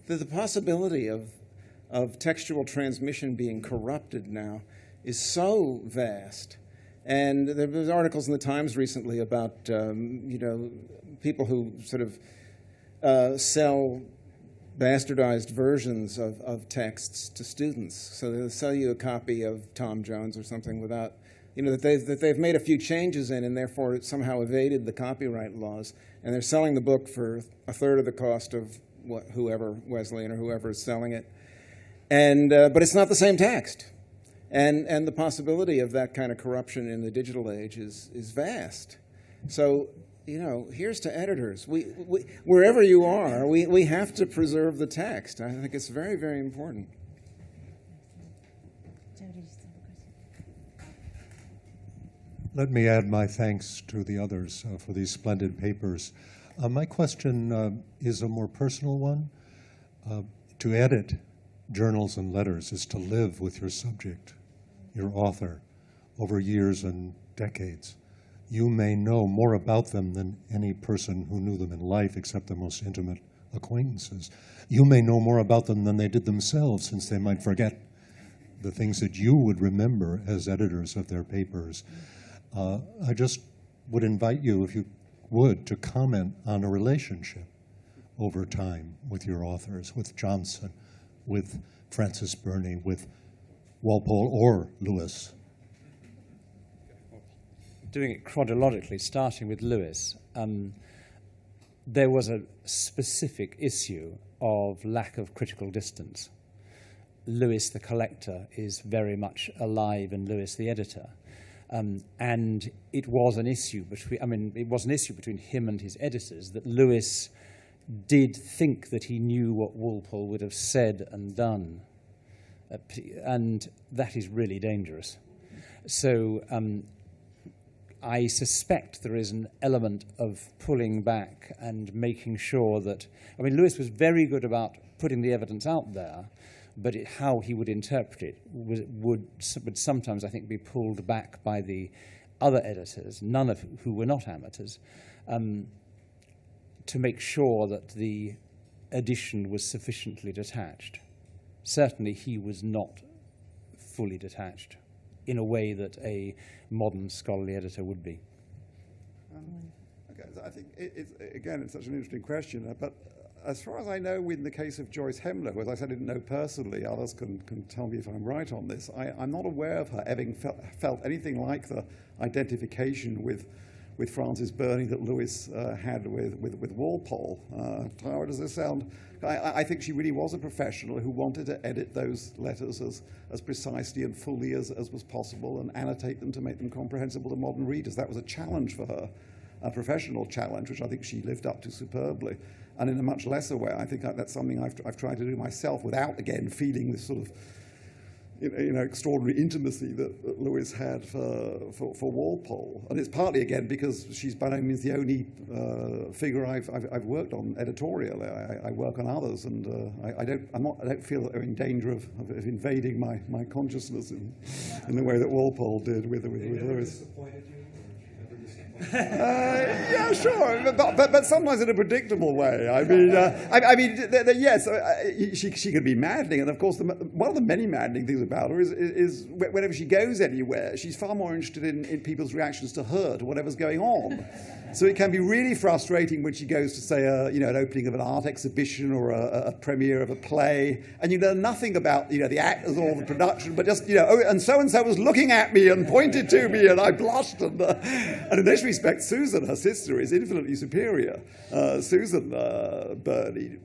the possibility of textual transmission being corrupted now is so vast. And there was articles in the Times recently about, you know, people who sort of sell bastardized versions of texts to students. So they'll sell you a copy of Tom Jones or something without, you know, that they've made a few changes in and therefore it somehow evaded the copyright laws. And they're selling the book for a third of the cost of whoever, Wesleyan or whoever is selling it. And, but it's not the same text. And the possibility of that kind of corruption in the digital age is vast. So, you know, here's to editors. We wherever you are, we have to preserve the text. I think it's very, very important. Let me add my thanks to the others for these splendid papers. My question is a more personal one. To edit journals and letters is to live with your subject, your author, over years and decades. You may know more about them than any person who knew them in life except their most intimate acquaintances. You may know more about them than they did themselves, since they might forget the things that you would remember as editors of their papers. I just would invite you, if you would, to comment on a relationship over time with your authors, with Johnson, with Francis Burney, with Walpole or Lewis. Doing it chronologically, starting with Lewis, there was a specific issue of lack of critical distance. Lewis the collector is very much alive and Lewis the editor. And it was an issue between him and his editors that Lewis did think that he knew what Walpole would have said and done. And that is really dangerous. So I suspect there is an element of pulling back and making sure that, I mean, Lewis was very good about putting the evidence out there, but how he would interpret it would sometimes, I think, be pulled back by the other editors, none of who were not amateurs, to make sure that the edition was sufficiently detached. Certainly he was not fully detached in a way that a modern scholarly editor would be. Okay, so I think it's such an interesting question, but as far as I know, in the case of Joyce Hemlow, who, as I said, I didn't know personally, others can tell me if I'm right on this, I'm not aware of her having felt anything like the identification with Francis Burney that Lewis had with Walpole. Tara, does this sound? I think she really was a professional who wanted to edit those letters as precisely and fully as was possible and annotate them to make them comprehensible to modern readers. That was a challenge for her, a professional challenge, which I think she lived up to superbly. And in a much lesser way, I think that's something I've tried to do myself without, again, feeling this sort of extraordinary intimacy that Lewis had for Walpole. And it's partly, again, because she's by no means the only figure I've worked on editorially. I work on others, and I don't feel that they're in danger of invading my consciousness in the way that Walpole did with Lewis. Yeah, sure, but sometimes in a predictable way. I mean, yes, she can be maddening, and of course, one of the many maddening things about her is whenever she goes anywhere, she's far more interested in people's reactions to her, to whatever's going on. So it can be really frustrating when she goes to, say, an opening of an art exhibition or a premiere of a play, and you know nothing about, the actors or the production, but just, and so was looking at me and pointed to me, and I blushed. And in this respect, Susan, her sister, is infinitely superior. Susan Burney,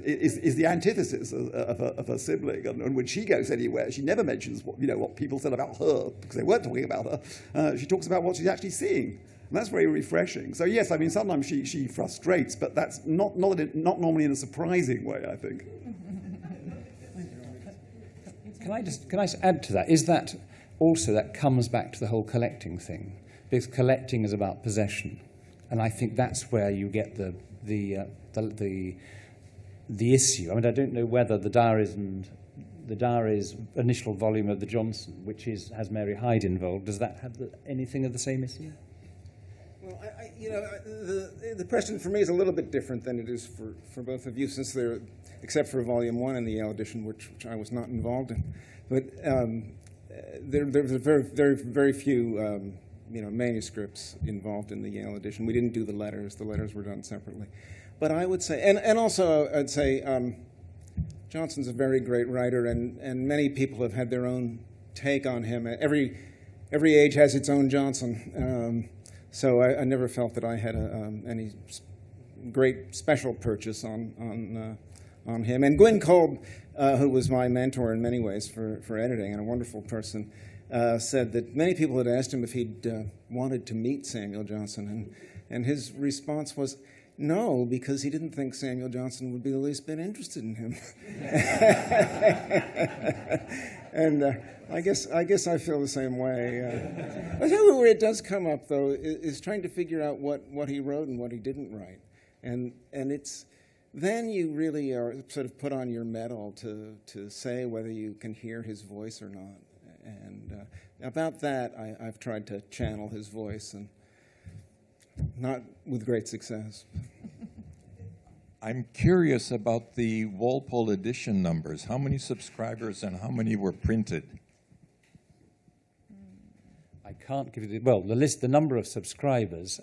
is the antithesis of her sibling, and when she goes anywhere, she never mentions what people said about her, because they weren't talking about her. She talks about what she's actually seeing. And that's very refreshing. So yes, I mean, sometimes she frustrates, but that's not normally in a surprising way, I think. Can I just add to that? Is that also that comes back to the whole collecting thing? Because collecting is about possession, and I think that's where you get the issue. I mean, I don't know whether the diaries initial volume of the Johnson, which has Mary Hyde involved, does that have anything of the same issue? Well, the question for me is a little bit different than it is for both of you, since they're, except for Volume 1 in the Yale edition, which I was not involved in. But there's very few manuscripts involved in the Yale edition. We didn't do the letters. The letters were done separately. But I would say, and also I'd say Johnson's a very great writer, and many people have had their own take on him. Every age has its own Johnson. So I never felt that I had any great special purchase on him. And Gwynne Kolb, who was my mentor in many ways for editing and a wonderful person, said that many people had asked him if he'd wanted to meet Samuel Johnson, and his response was no, because he didn't think Samuel Johnson would be the least bit interested in him. And I guess I feel the same way. I tell you where it does come up, though, is trying to figure out what he wrote and what he didn't write, and it's then you really are sort of put on your mettle to say whether you can hear his voice or not. And about that, I've tried to channel his voice, and not with great success. I'm curious about the Walpole edition numbers. How many subscribers and how many were printed? I can't give you the number of subscribers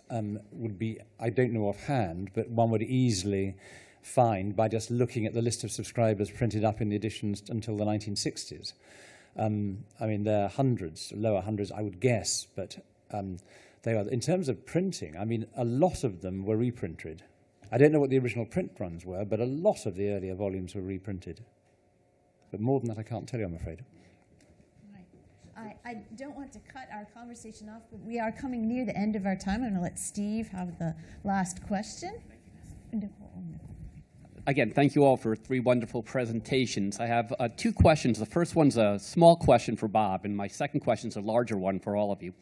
would be, I don't know offhand, but one would easily find by just looking at the list of subscribers printed up in the editions until the 1960s. I mean, there are hundreds, lower hundreds, I would guess, but they are. In terms of printing, I mean, a lot of them were reprinted. I don't know what the original print runs were, but a lot of the earlier volumes were reprinted. But more than that, I can't tell you, I'm afraid. Right. I don't want to cut our conversation off, but we are coming near the end of our time. I'm going to let Steve have the last question. Again, thank you all for 3 wonderful presentations. I have 2 questions. The first one's a small question for Bob, and my second question is a larger one for all of you.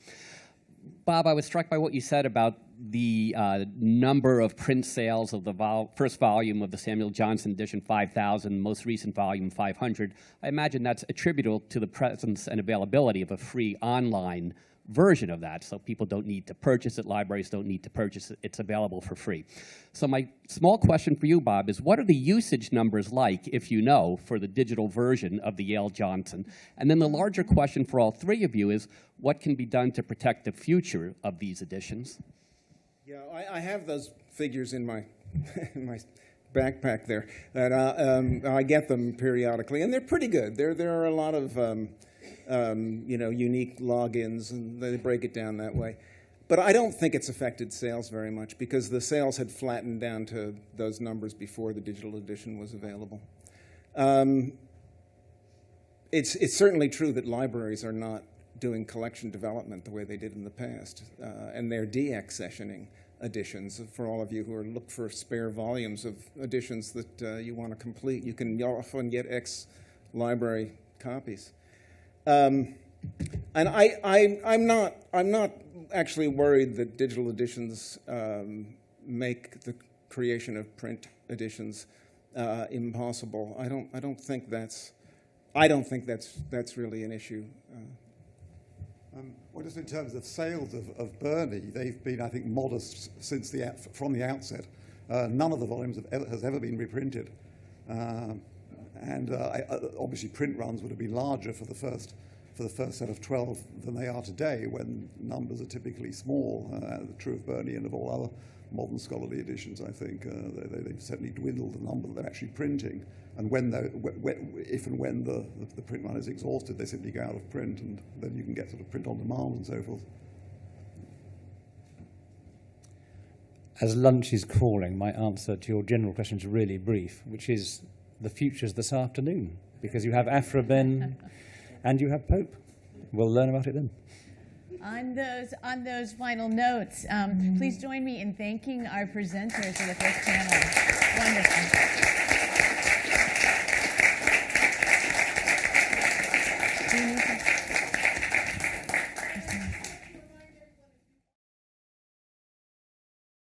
Bob, I was struck by what you said about the number of print sales of the first volume of the Samuel Johnson edition, 5,000, most recent volume, 500. I imagine that's attributable to the presence and availability of a free online version of that, so people don't need to purchase it, libraries don't need to purchase it, it's available for free. So my small question for you, Bob, is what are the usage numbers like, if you know, for the digital version of the Yale Johnson? And then the larger question for all 3 of you is what can be done to protect the future of these editions? Yeah, I have those figures in my in my backpack there, that I get them periodically, and they're pretty good. There are a lot of unique logins, and they break it down that way. But I don't think it's affected sales very much, because the sales had flattened down to those numbers before the digital edition was available. It's certainly true that libraries are not doing collection development the way they did in the past, and they're deaccessioning editions. For all of you who are look for spare volumes of editions that you want to complete, you can often get ex-library copies. And I'm not actually worried that digital editions make the creation of print editions impossible. I don't think that's really an issue. Well, just in terms of sales of Burney, they've been, I think, modest since from the outset. None of the volumes has ever been reprinted. Obviously print runs would have been larger for the first set of 12 than they are today, when numbers are typically small. True of Burney and of all other modern scholarly editions, I think. They've certainly dwindled the number that they're actually printing. And if and when the print run is exhausted, they simply go out of print, and then you can get sort of print on demand and so forth. As lunch is crawling, my answer to your general question is really brief, which is the future's this afternoon, because you have Afra Ben and you have Pope. We'll learn about it then. On those final notes, please join me in thanking our presenters for the first panel. Wonderful.